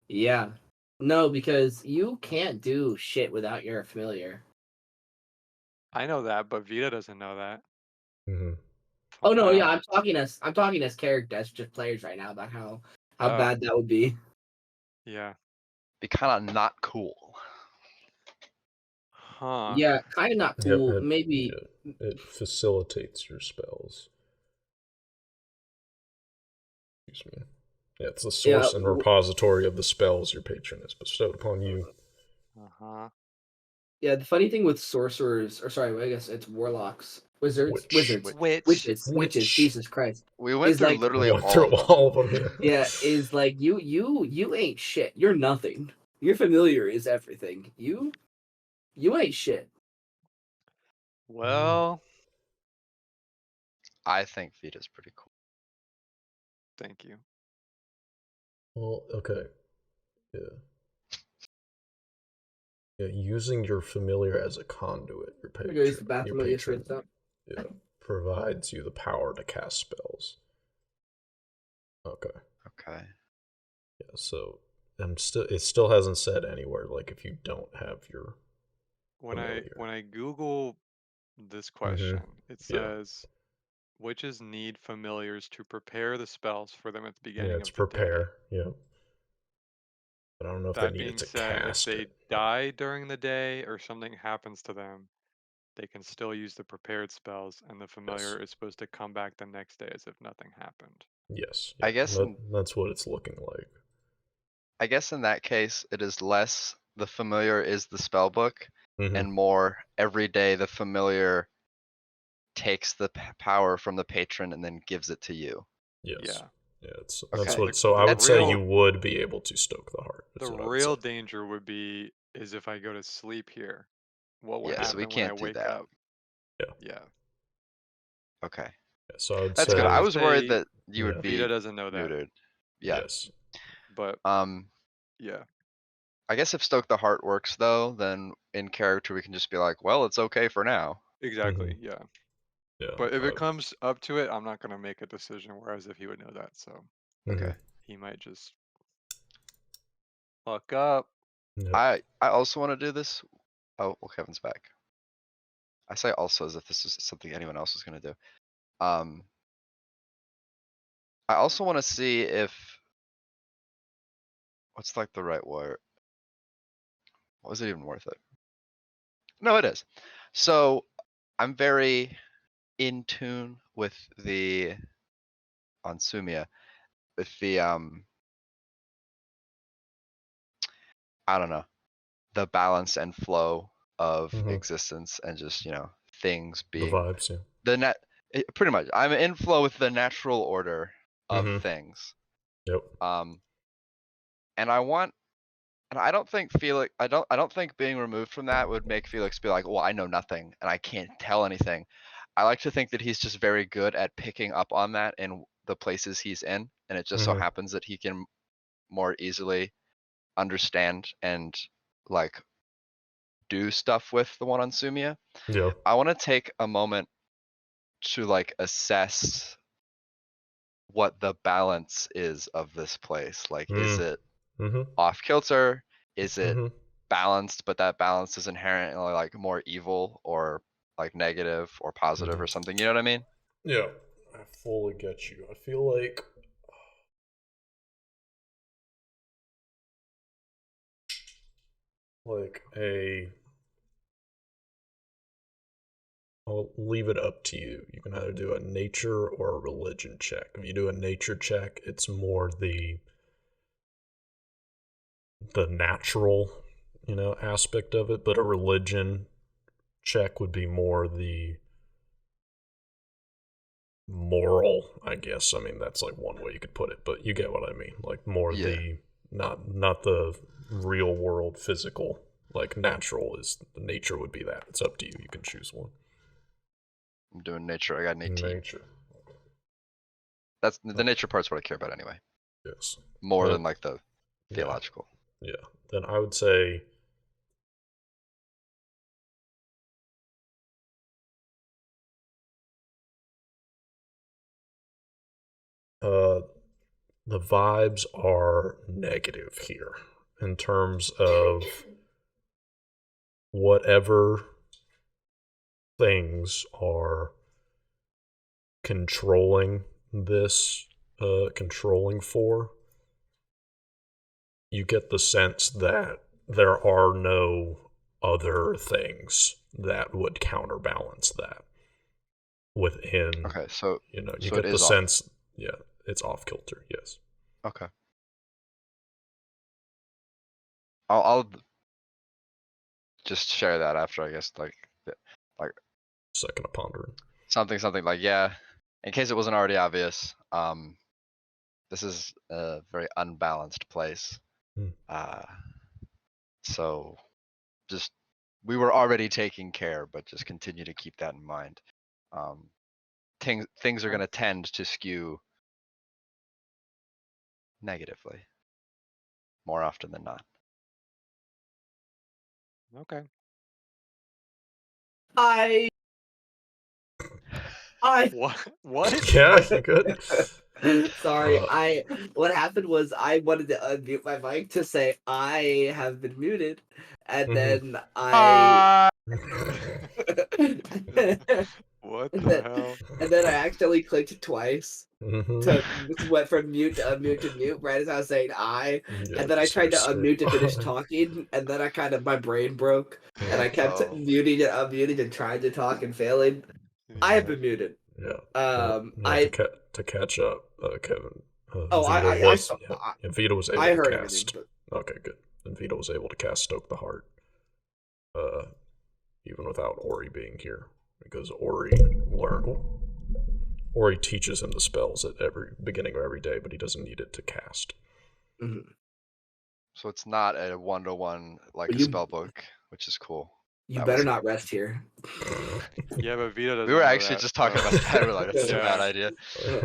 Yeah. No, because you can't do shit without your familiar.
I know that, but Vita doesn't know that.
Mm-hmm.
Oh
Felt
no, yeah,
bad.
I'm talking as characters, just players right now about how
Oh.
bad that would be.
Yeah.
be kind of not cool.
Huh.
Yeah, kind of not cool.
Yep,
Maybe.
it facilitates your spells. Excuse me. Yeah, it's the
Yeah.
source and repository of the spells your patron has bestowed upon you.
Uh-huh.
Yeah, the funny thing with sorcerers, or sorry, I guess it's warlocks, wizards,
Witch.
witches, Jesus Christ,
We went
is
through
like,
literally
Went
all
through
of them.
all of them.
yeah, is like you ain't shit. You're nothing. Your familiar is everything. You ain't shit.
Well,
I think Vita's pretty cool.
thank you.
Well, okay. Yeah. Yeah, using your familiar as a conduit, your
I'm gonna go use the
patron,
bathroom really straight up.
yeah, provides you the power to cast spells. Okay.
Okay.
Yeah, so it still hasn't said anywhere like if you don't have your
When
familiar.
I Google this
Mm-hmm.
question, it
Yeah.
says witches need familiars to prepare the spells for them at the
Yeah,
beginning
it's
of the day.
prepare. Yeah. But I don't know if they
That
need it
being
to
said, if
cast
they
it.
die during the day or something happens to them, they can still use the prepared spells, and the familiar
Yes.
is supposed to come back the next day as if nothing happened.
Yes.
I
Yeah.
guess
That's what it's looking like.
I guess in that case, it is less the familiar is the spell book,
Mm-hmm.
and more every day the familiar takes the power from the patron and then gives it to you.
Yes.
Yeah.
Yeah. That's
Okay.
what. So I would say you would be able to stoke the heart.
The
That's what I would
real
say.
danger would be is if I go to sleep here. What will
Yeah, so we
happen when I
can't do
wake
that.
up?
Yeah.
Yeah.
Okay.
Yeah, so I would
That's
say.
good.
I
I
would
was worried
say
that you would
Yeah.
be
Vita doesn't know that,
neutered. Yeah.
Yes.
but yeah.
I guess if Stoke the Heart works though, then in character we can just be like, well, it's okay for now.
Exactly. Yeah.
Yeah.
But if it comes up to it, I'm not gonna make a decision. Whereas if he would know that, so
Okay.
he might just fuck up.
Yep.
I also want to do this. Oh, well, Kevin's back. I say also as if this is something anyone else was gonna do. I also want to see if what's like the right word. Was it even worth it? No, it is. So I'm very in tune with the on Sumia with the I don't know, the balance and flow of existence and just, things
The
being
vibes, yeah.
the net pretty much. I'm in flow with the natural order of things.
Yep.
And I want and I don't think Felix I don't think being removed from that would make Felix be like, well, I know nothing and I can't tell anything. I like to think that he's just very good at picking up on that in the places he's in, and it just so happens that he can more easily understand and like do stuff with the one on Sumia.
Yeah.
I want to take a moment to like assess what the balance is of this place. Like, is it off kilter? Is it balanced, but that balance is inherently like more evil or like negative or positive or something? You know what I mean?
Yeah. I fully get you. I feel like I'll leave it up to you. You can either do a nature or a religion check. If you do a nature check, it's more the natural, aspect of it, but a religion check would be more the moral, I guess. I mean, that's like one way you could put it, but you get what I mean. Like more the not the real world physical, like natural is nature would be that. It's up to you. You can choose one.
I'm doing nature. I got an 18.
Nature.
That's the nature part's what I care about anyway.
Yes.
More than like the theological.
Yeah. Then I would say the vibes are negative here in terms of whatever things are controlling this, controlling for, you get the sense that there are no other things that would counterbalance that within.
Okay, so
you
so
get
it
the
is
sense, it's off kilter. Yes.
Okay. I'll just share that after, I guess, like
Second of pondering.
something like, in case it wasn't already obvious, this is a very unbalanced place. So just we were already taking care, but just continue to keep that in mind. Things are going to tend to skew negatively more often than not.
Okay.
I
What?
Yeah, you good?
Sorry, what happened was I wanted to unmute my mic to say I have been muted, and then I
What
and
the
then,
hell?
and then I accidentally clicked twice to went from mute to mute right as I was saying I, and then I tried to unmute to finish talking, and then my brain broke, and I kept muting and unmuting and trying to talk and failing. I have been muted.
To catch up, Kevin. Vita was able
I
to
heard
cast.
everything,
Okay, good. And Vita was able to cast Stoke the Heart, even without Ori being here, because Ori teaches him the spells at every beginning of every day, but he doesn't need it to cast.
Mm-hmm.
So it's not a 1-to-1 like a spell book, which is cool.
You better not rest here.
Yeah, but Vita doesn't.
We were
know
actually
that,
just talking about that. We're like, that's a bad idea.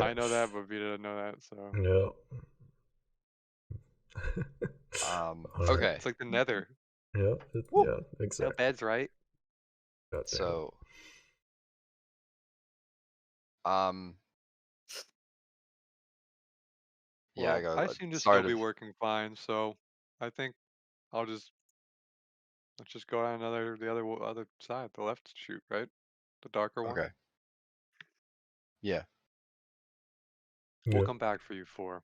I know that, but Vita doesn't know that. So.
Yeah.
Okay.
It's like the Nether.
Yeah. Exactly.
No beds, right?
So Yeah, I
Well,
go.
I seem to
Sorry
still
to.
be working fine, so I think I'll just let's just go on the other side, the left shoot, right? The darker one.
Okay. Yeah.
We'll
Yeah.
come back for you four.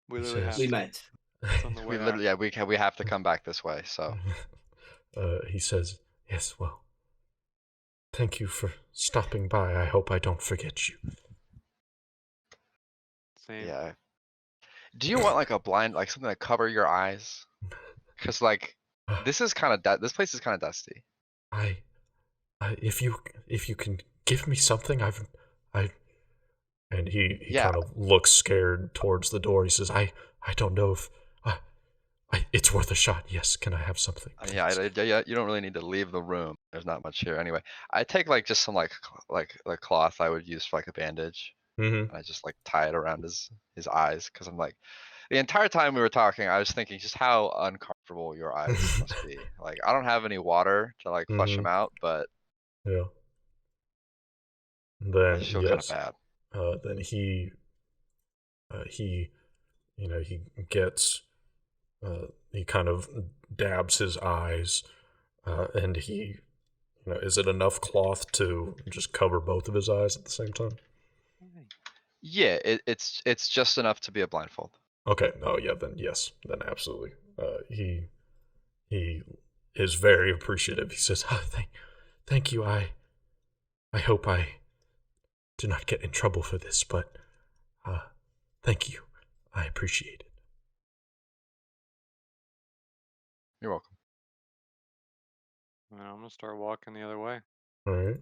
We
He
literally have
We
says,
to.
might.
It's on the
We
way out.
literally, yeah, we have to come back this way. So
he says, yes, well, thank you for stopping by. I hope I don't forget you.
Same.
yeah. Do you want like a blind, like something to cover your eyes? Cause like this is kind of this place is kind of dusty.
I, if you can give me something, I, and he
Yeah.
kind of looks scared towards the door. He says, I don't know if, it's worth a shot. Yes, can I have something?
Yeah,
Please?
yeah, you don't really need to leave the room. There's not much here anyway. I take like just some like cloth I would use for like a bandage.
Mm-hmm.
And I just like tie it around his eyes because I'm like the entire time we were talking, I was thinking just how uncomfortable your eyes must be. Like I don't have any water to like flush them
Mm-hmm.
out, but
Yeah.
I
Then
just feel kind of
yes.
bad.
Then he he gets he kind of dabs his eyes, and he is it enough cloth to just cover both of his eyes at the same time?
Yeah, it's just enough to be a blindfold.
Okay. Oh yeah. Then yes. Then absolutely. He is very appreciative. He says, oh, thank you. I hope I do not get in trouble for this, but thank you. I appreciate it.
You're welcome.
Well, I'm gonna start walking the other way.
All right.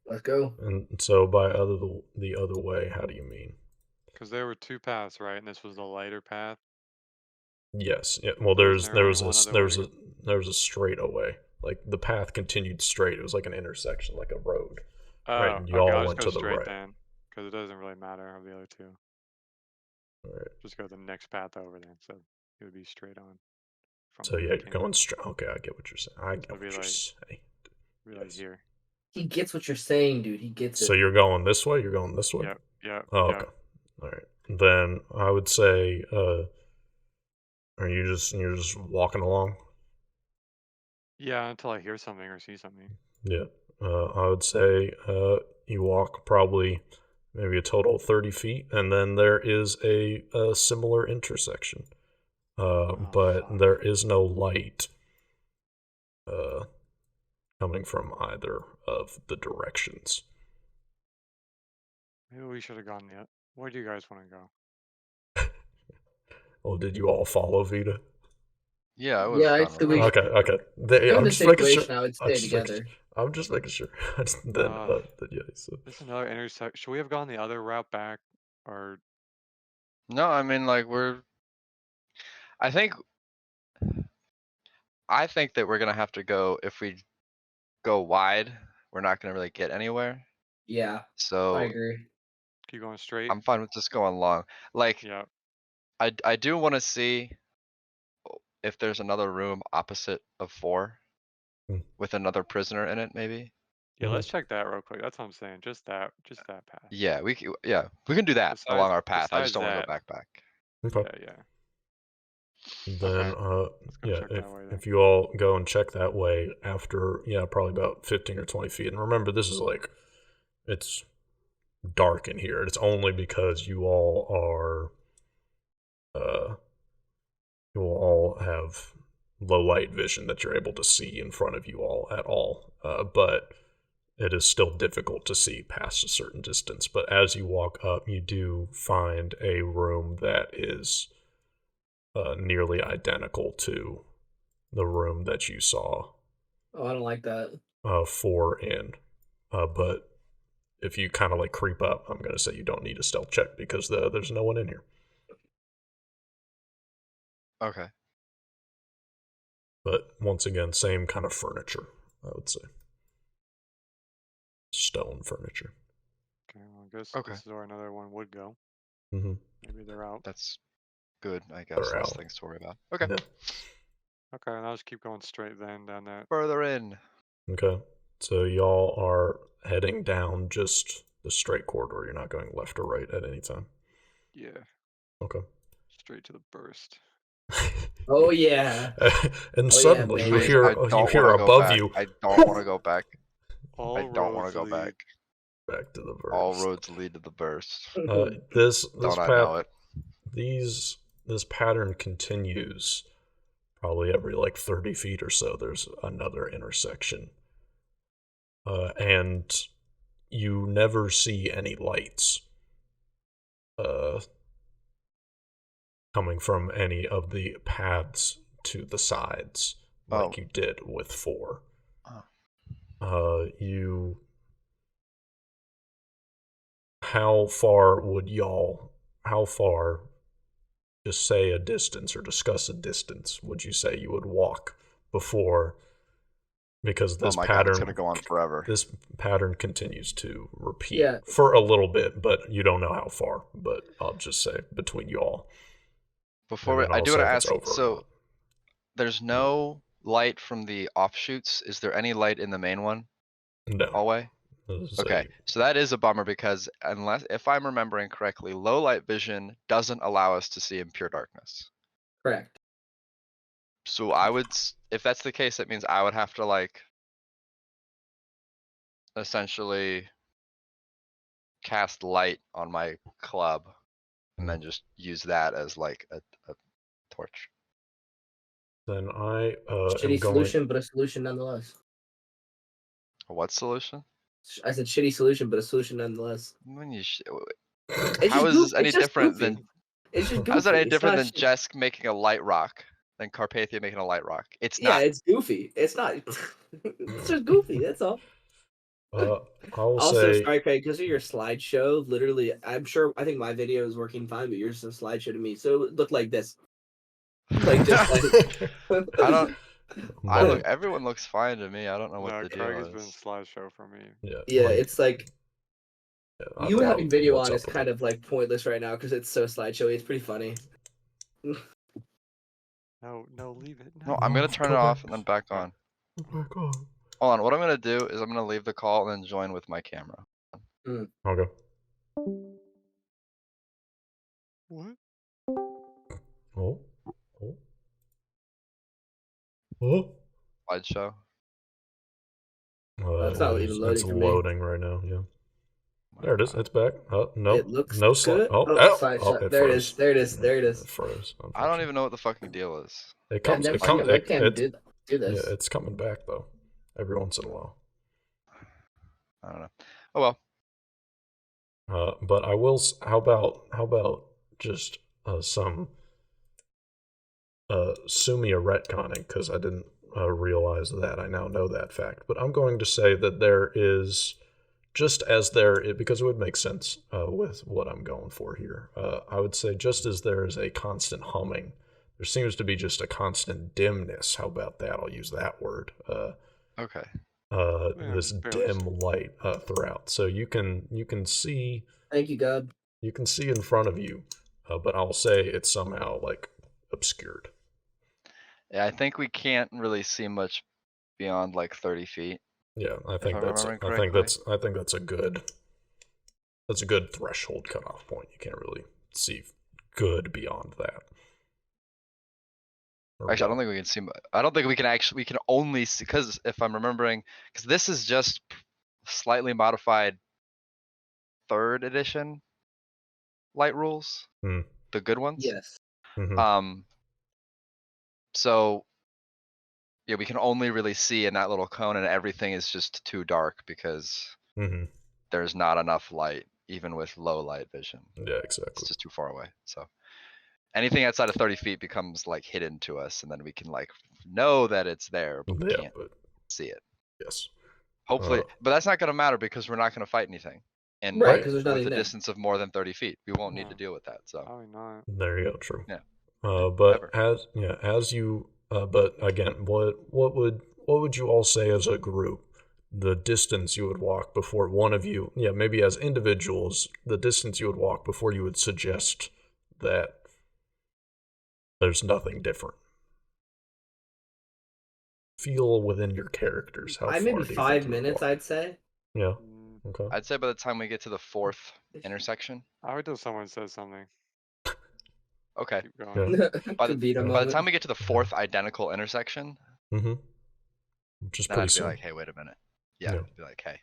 Let's go.
And so by the other way, how do you mean?
Cause there were two paths, right? And this was the lighter path.
Yes. Yeah. Well,
So isn't there only one other way to go?
there was a straight away. Like the path continued straight. It was like an intersection, like a road. Right.
Oh,
And you
okay.
all
I'll just
went
go
to the
straight
right.
then, cause it doesn't really matter of the other two.
All right.
Just go the next path over then, so it would be straight on. From
So
where
yeah,
we
you're
came.
going straight. Okay, I get what you're saying. I
So
get
it'd
what
be
you're
like
saying. Yes.
here.
He gets what you're saying, dude. He gets
So
it.
you're going this way. You're going this way.
Yep. Yep.
Oh,
Yep.
okay. All right. Then I would say, are you're just walking along?
Yeah, until I hear something or see something.
Yeah. I would say you walk probably maybe a total of 30 feet, and then there is a similar intersection. But
fuck.
there is no light coming from either of the directions.
Maybe we should have gone the. Where do you guys want to go?
Well, did you all follow Vita?
Yeah, I would
Yeah,
have
I'd
gone
say we
around.
Okay, okay.
given
I'm
the
just making sure.
situation, I would
I'm
stay
just making,
together.
I'm just making sure. Then, yeah. So.
There's another intersection. Should we have gone the other route back, or
No, I mean like I think I think that we're gonna have to go if we go wide, we're not gonna really get anywhere.
Yeah, I
So
agree.
keep going straight?
I'm fine with just going long. Like
Yeah.
I do want to see if there's another room opposite of 4
Hmm.
with another prisoner in it, maybe.
Yeah.
Mhm.
Let's check that real quick. That's what I'm saying. Just that path.
Yeah, we can do that along our path. I just
Besides
don't want to
that.
go back.
Okay.
Yeah. Yeah.
Then,
Let's go
yeah,
check that way then.
if you all go and check that way after, probably about 15 or 20 feet. And remember, this is like, it's dark in here. It's only because you all have low light vision that you're able to see in front of you all at all. But it is still difficult to see past a certain distance. But as you walk up, you do find a room that is nearly identical to the room that you saw
Oh, I don't like that.
4 in. But if you kind of like creep up, I'm going to say you don't need a stealth check because there's no one in here.
Okay.
But once again, same kind of furniture, I would say. Stone furniture.
Okay. Well, I guess
Okay.
this is where another one would go.
Mm-hmm.
Maybe they're out.
That's good, I guess.
They're
Less
out.
things to worry about. Okay.
Yeah.
Okay. And I'll just keep going straight then down that.
Further in.
Okay. So y'all are heading down just the straight corridor. You're not going left or right at any time.
Yeah,
Okay.
straight to the burst.
Oh yeah.
And
Oh, yeah,
suddenly
baby.
you
Please,
hear
I
you
don't
hear
want to go
above
back.
you.
I don't want to go back.
All
I don't want
roads
to go
lead.
back.
Back to the
All
burst.
roads lead to the burst.
This
Don't I know it?
this pattern continues probably every like 30 feet or so. There's another intersection, and you never see any lights coming from any of the paths to the sides like you did with 4. You how far, just say a distance or discuss a distance, would you say you would walk before, because
Oh
this
my god, it's
pattern
gonna go on forever.
this pattern continues to repeat
Yeah.
for a little bit, but you don't know how far, but I'll just say between you all.
Before
And then
I
I'll
do
say
want to
if it's
ask,
over or
so
not.
there's no light from the offshoots. Is there any light in the main one
No.
hallway?
This is
Okay, so that is a bummer because if I'm remembering correctly, low light vision doesn't allow us to see in pure darkness.
Correct.
So if that's the case, that means I would have to like essentially cast light on my club and then just use that as like a torch.
Then I am
Shitty
going.
solution, but a solution nonetheless.
What solution?
I said shitty solution, but a solution nonetheless.
When you
It's
how
just
is this
it's
any
just
different
goofy.
than
It's just
how's that
goofy.
any
It's
different
not
than
shit.
Jesk making a light rock than Carpathia making a light rock? It's
Yeah,
not.
it's goofy. It's not. It's just goofy. That's all.
I will
Also,
say.
sorry, Craig, because of your slideshow, literally, I think my video is working fine, but yours is a slideshow to me. So it looked like this. Like, just like.
I don't.
But,
Everyone looks fine to me. I don't know what
No,
the
Craig
deal
has been
is.
slideshow for me.
yeah,
Yeah,
like,
it's like
I
you
don't
having
know
video
what's
on
up
is
with
kind
it.
of like pointless right now because it's so slideshowy. It's pretty funny.
No, leave it.
No,
No.
I'm gonna turn it off and then back
Yeah.
on.
Oh my god.
Hold on. What I'm gonna do is I'm gonna leave the call and then join with my camera.
Okay.
What?
Oh. Oh. Oh.
Slideshow.
It's not even loading
It's
for me.
loading right now. Yeah. There it is. It's back. Oh no.
It looks
no slide.
good. Slideshow.
It
There it
froze.
is. There it is. There it is.
It froze.
I don't even know what the fucking deal is.
It
Yeah, I've
comes.
never
It
seen
comes.
a webcam do
Yeah,
this.
it's coming back though. Every once in a while.
I don't know. Oh well.
But I will. How about just some Sumia retconning, because I didn't realize that. I now know that fact. But I'm going to say that there is, just as because it would make sense with what I'm going for here. I would say just as there is a constant humming, there seems to be just a constant dimness. How about that? I'll use that word.
Okay.
This dim light throughout, so you can see.
Thank you, God.
You can see in front of you, but I'll say it's somehow like obscured.
Yeah, I think we can't really see much beyond like 30 feet.
Yeah, I
If
think
I'm
that's
remembering correctly.
I think that's a good threshold cutoff point. You can't really see good beyond that.
Actually, I don't think we can see. I don't think we can actually. We can only see, because if I'm remembering, because this is just slightly modified 3rd edition light rules,
Hmm.
the good ones.
Yes.
Mhm.
So yeah, we can only really see in that little cone, and everything is just too dark because
Mhm.
there's not enough light, even with low light vision.
Yeah,
It's
exactly.
just too far away. So anything outside of 30 feet becomes like hidden to us, and then we can like know that it's there, but we
Yeah,
can't
but
see it.
yes.
Hopefully, but that's not gonna matter because we're not gonna fight anything. And
Right,
Right.
because there's
with
nothing
a
there.
distance of more than 30 feet, we won't need to
Yeah.
deal with that, so.
Probably not.
There you go. True.
Yeah.
But
Ever.
as you but again, what would you all say as a group? The distance you would walk before one of you, yeah, maybe as individuals, the distance you would walk before you would suggest that there's nothing different. Feel within your characters how
I
far
maybe
do you think
5
you would
minutes,
walk?
I'd say.
Yeah. Okay.
I'd say by the time we get to the 4th intersection.
I wait till someone says something.
Okay.
Keep going.
Yeah.
By
Could beat a
by the
moment.
time we get to the 4th identical intersection,
Mm-hmm. Which is
then
pretty
I'd be
soon.
like, hey, wait a minute. Yeah,
Yeah.
I'd be like, hey.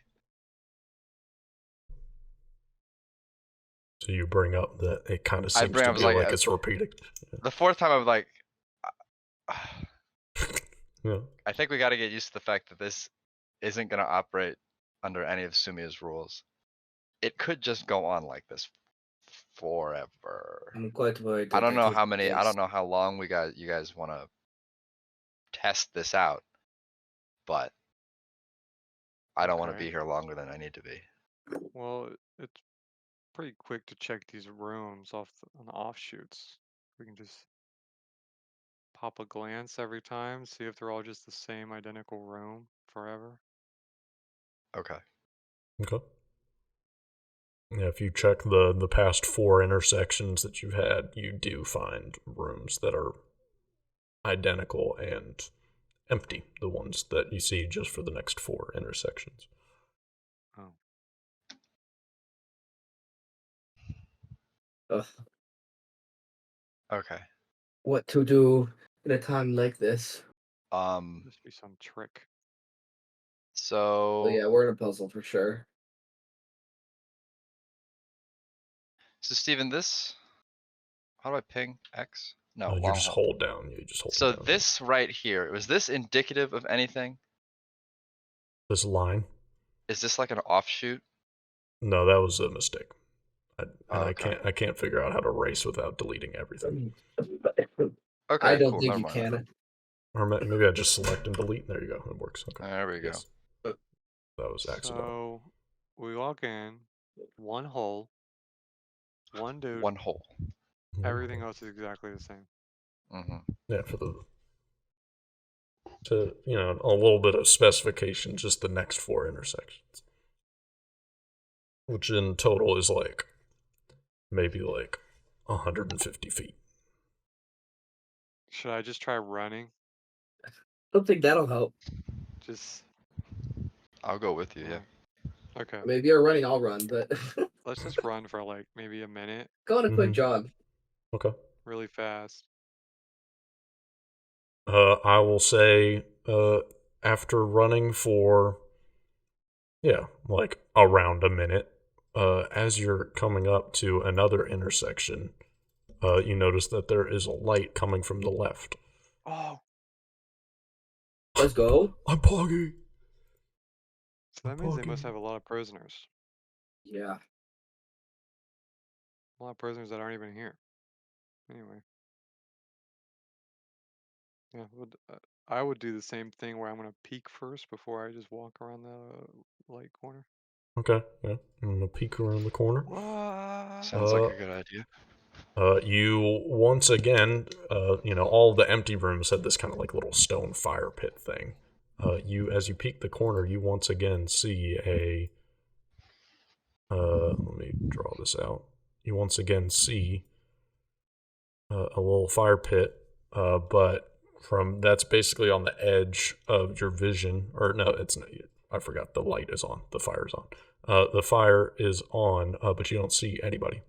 So you bring up that it kind of
I
seems
bring
to
up
be
like
like it's repeating.
the 4th time I was like,
Yeah.
I think we got to get used to the fact that this isn't going to operate under any of Sumia's rules. It could just go on like this forever.
I'm quite worried.
I
That
don't know
that is
how
the
many. I
case.
don't know how long you guys want to test this out, but I don't want to
Okay.
be here longer than I need to be.
Well, it's pretty quick to check these rooms on the offshoots. We can just pop a glance every time, see if they're all just the same identical room forever.
Okay.
Okay. Yeah, if you check the past 4 intersections that you've had, you do find rooms that are identical and empty. The ones that you see just for the next 4 intersections.
Oh.
Ugh.
Okay.
What to do in a time like this?
Must be some trick.
Oh
So
yeah, we're in a puzzle for sure.
Steven, this. How do I ping X? No,
You
long
just
hold.
hold down. You just hold
So
it down.
this right here, was this indicative of anything?
This line?
Is this like an offshoot?
No, that was a mistake.
Oh, okay.
I can't figure out how to race without deleting everything.
Okay,
I don't
cool.
think
Never
you
mind.
can.
Or maybe I just select and delete. There you go. It works. Okay.
There we go.
Yes. That was accidental.
So we walk in, one hole, one dude.
One hole.
Everything else is exactly the same.
Mm-hmm.
Yeah, to a little bit of specification, just the next 4 intersections, which in total is like maybe like 150 feet.
Should I just try running?
I don't think that'll help.
Just
I'll go with you. Yeah.
okay.
I mean, if you're running, I'll run, but
Let's just run for like maybe a minute,
go on a quick
Mhm.
jog.
Okay.
really fast.
I will say after running for like around a minute, as you're coming up to another intersection, you notice that there is a light coming from the left.
Oh,
Let's go.
I'm Poggy.
so that means they must
Parking.
have a lot of prisoners.
Yeah.
A lot of prisoners that aren't even here. Anyway. Yeah, I would do the same thing where I'm gonna peek first before I just walk around the light corner.
Okay, yeah. I'm gonna peek around the corner.
Sounds like a good idea.
You once again, all the empty rooms had this kind of like little stone fire pit thing. As you peek the corner, you once again see a. Let me draw this out. You once again see a little fire pit, but that's basically on the edge of your vision. Or no, it's not. I forgot. The light is on. The fire is on. The fire is on, but you don't see anybody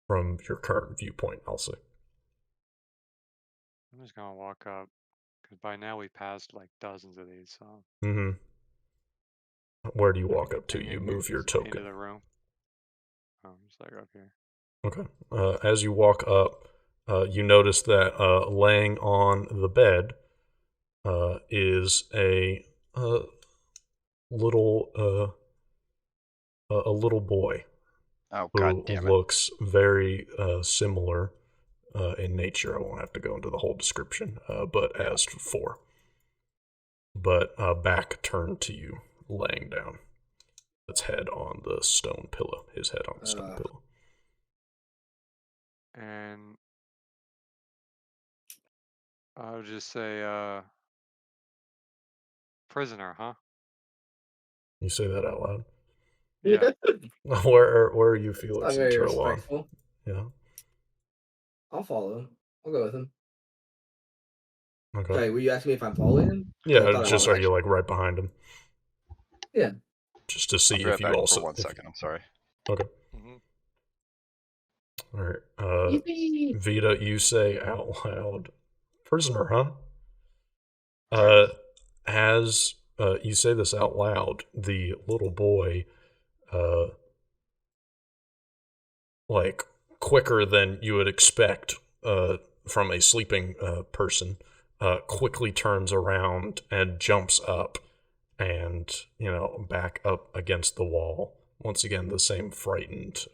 from your current viewpoint, I'll say.
I'm just gonna walk up, because by now we passed like dozens of these, so
Mm-hmm. Where do you
I
walk
can
up to?
ping
You
it
move your
into
token.
the room. Oh, I'm just like up here.
Okay. As you walk up, you notice that laying on the bed is little a little boy
Oh,
who
god damn it.
looks very similar in nature. I won't have to go into the whole description, but
Yeah.
as 4. But back turned to you, laying down. Its head on the stone pillow. His head on the stone pillow.
And I would just say, prisoner, huh?
You say that out loud.
Yeah.
Where are you,
It's
Felix
not
and
very
Trillon?
respectful.
Yeah.
I'll follow him. I'll go with him.
Okay.
Sorry, were you asking me if I'm following him? 'Cause I
Yeah,
thought I
just
was
are you
actually.
like right behind him?
Yeah.
Just to
I'll
see
be right
if you
back
also.
for 1 second. I'm sorry.
Okay.
Hmm.
All right.
Yippee!
Vita, you say out loud, "Prisoner, huh?"
Sorry.
As you say this out loud, the little boy, uh, like quicker than you would expect from a sleeping person, quickly turns around and jumps up and, back up against the wall. Once again, the same frightened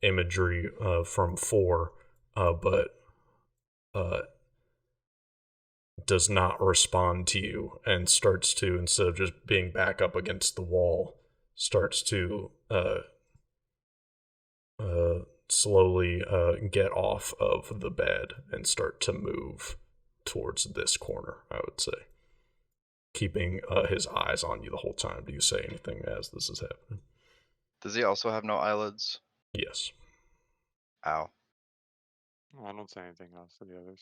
imagery from 4, but does not respond to you and starts to, instead of just being back up against the wall, starts to slowly get off of the bed and start to move towards this corner, I would say. Keeping his eyes on you the whole time. Do you say anything as this is happening?
Does he also have no eyelids?
Yes.
Ow.
I don't say anything else to the others.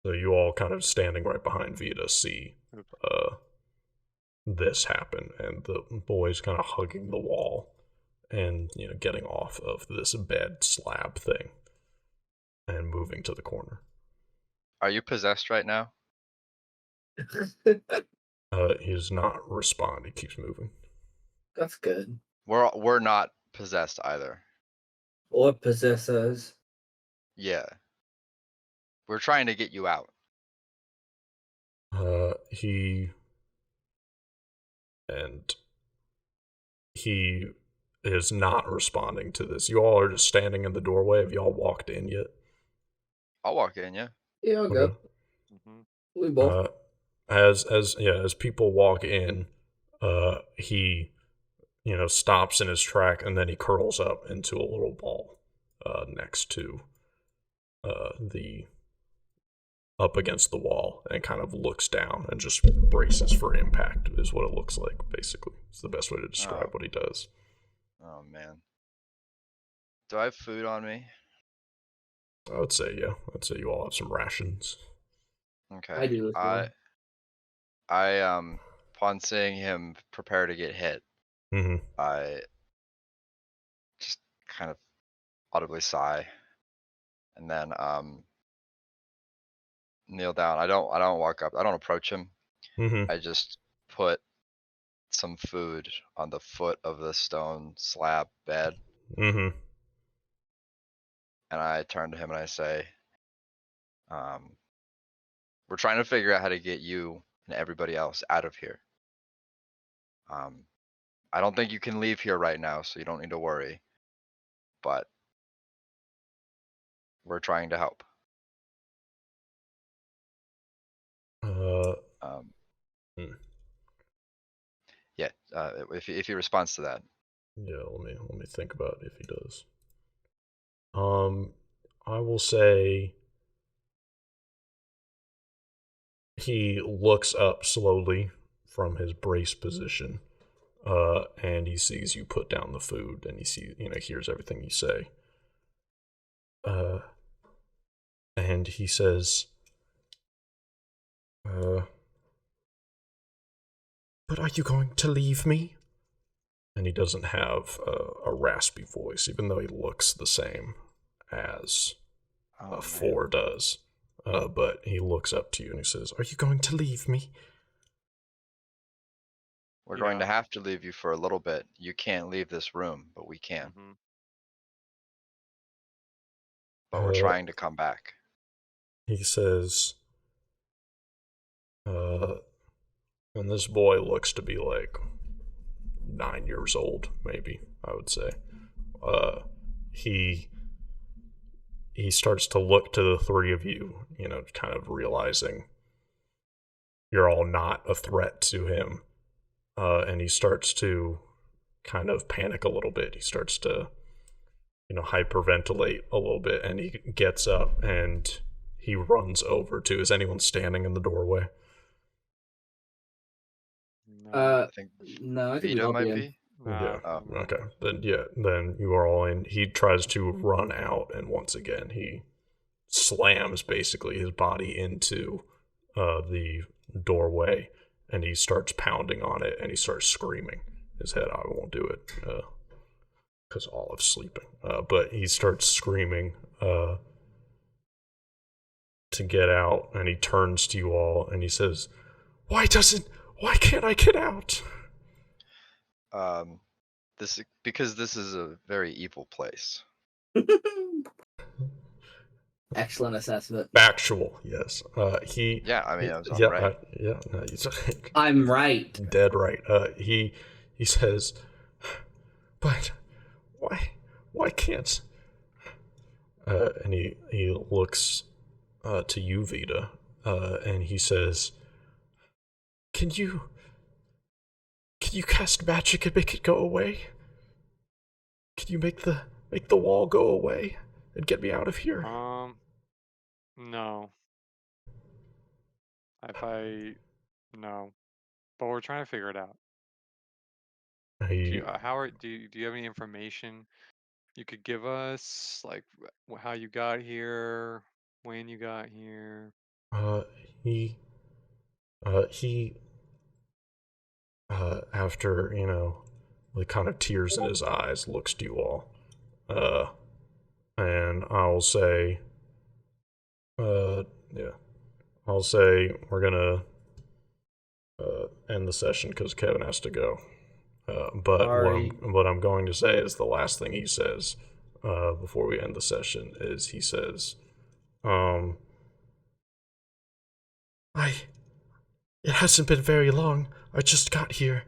So you all kind of standing right behind Vita see
Oop.
this happen, and the boy's kind of hugging the wall and, getting off of this bed slab thing and moving to the corner.
Are you possessed right now?
He does not respond. He keeps moving.
That's good.
We're not possessed either.
Or possessors.
Yeah. We're trying to get you out.
He is not responding to this. You all are just standing in the doorway. Have y'all walked in yet?
I'll walk in, yeah.
Yeah, I'll go.
Hmm.
We both.
As people walk in, he stops in his track, and then he curls up into a little ball next to the up against the wall, and kind of looks down and just braces for impact, is what it looks like. Basically, it's the best way to describe what he does.
Oh man. Do I have food on me?
I would say, yeah. I'd say you all have some rations.
Okay.
I do as well.
Upon seeing him prepare to get hit,
Mm-hmm.
I just kind of audibly sigh, and then kneel down. I don't walk up. I don't approach him.
Mm-hmm.
I just put some food on the foot of the stone slab bed,
Mm-hmm.
and I turn to him and I say, we're trying to figure out how to get you and everybody else out of here. I don't think you can leave here right now, so you don't need to worry. But we're trying to help. Yeah. If he responds to that.
Yeah, let me think about if he does. I will say he looks up slowly from his brace position, and he sees you put down the food, and hears everything you say. And he says, "But are you going to leave me?" And he doesn't have a raspy voice, even though he looks the same as 4 does. But he looks up to you and he says, "Are you going to leave me?"
We're going to have to leave you for a little bit. You can't leave this room, but we can.
Mm-hmm.
But we're trying to come back.
He says, and this boy looks to be like 9 years old, maybe, I would say. He starts to look to the 3 of you, kind of realizing you're all not a threat to him. And he starts to kind of panic a little bit. He starts to, hyperventilate a little bit, and he gets up and he runs over to. Is anyone standing in the doorway?
No,
I think
no, I think we
Vito
all
might
in.
be.
Yeah.
Oh.
Okay. Then you are all in. He tries to run out, and once again he slams basically his body into the doorway, and he starts pounding on it, and he starts screaming his head out. I won't do it because Olive's sleeping. But he starts screaming to get out, and he turns to you all, and he says, why can't I get out?
Because this is a very evil place.
Excellent assessment.
Factual, yes.
Yeah, I mean, I was
yeah,
right.
he's
I'm right.
dead right. He says, but why can't? And he looks to you, Vita, and he says, Can you cast magic and make it go away? Can you make the wall go away and get me out of here?
No. No. But we're trying to figure it out. Do you have any information you could give us, like how you got here, when you got here?
He after, with kind of tears in his eyes, looks to you all. And I'll say, I'll say we're gonna end the session because Kevin has to go. But what I'm going to say is the last thing he says before we end the session is he says, it hasn't been very long. I just got here.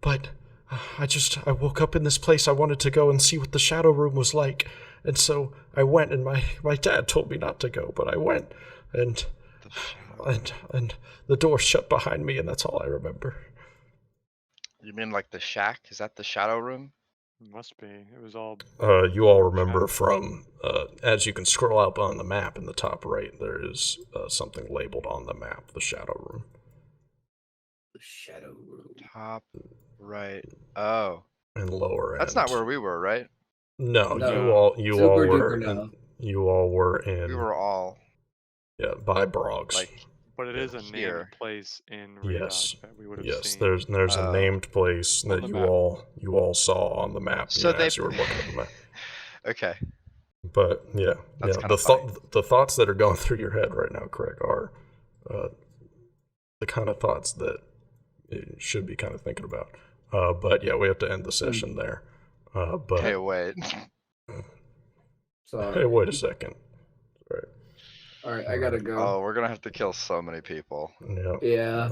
But I woke up in this place. I wanted to go and see what the shadow room was like. And so I went, and my dad told me not to go, but I went, and the door shut behind me, and that's all I remember.
You mean like the shack? Is that the shadow room?
Must be. It was all.
You all remember from, as you can scroll up on the map in the top right, there is something labeled on the map, the shadow room.
The shadow room.
Top right. Oh.
And lower end.
That's not where we were, right?
No,
No.
you all were
no.
you all were in.
We were all.
Yeah, by Brogs.
Like.
But it is a
here.
named place in Redock that we would have seen.
There's a named place that you all saw on the map as you were looking at the map.
Okay.
But yeah, the thoughts that are going through your head right now, Craig, are the kind of thoughts that you should be kind of thinking about. But yeah, we have to end the session there. But
hey, wait.
Sorry.
Hey, wait a second. Right.
All right, I gotta go.
Oh, we're gonna have to kill so many people.
Yeah.
Yeah.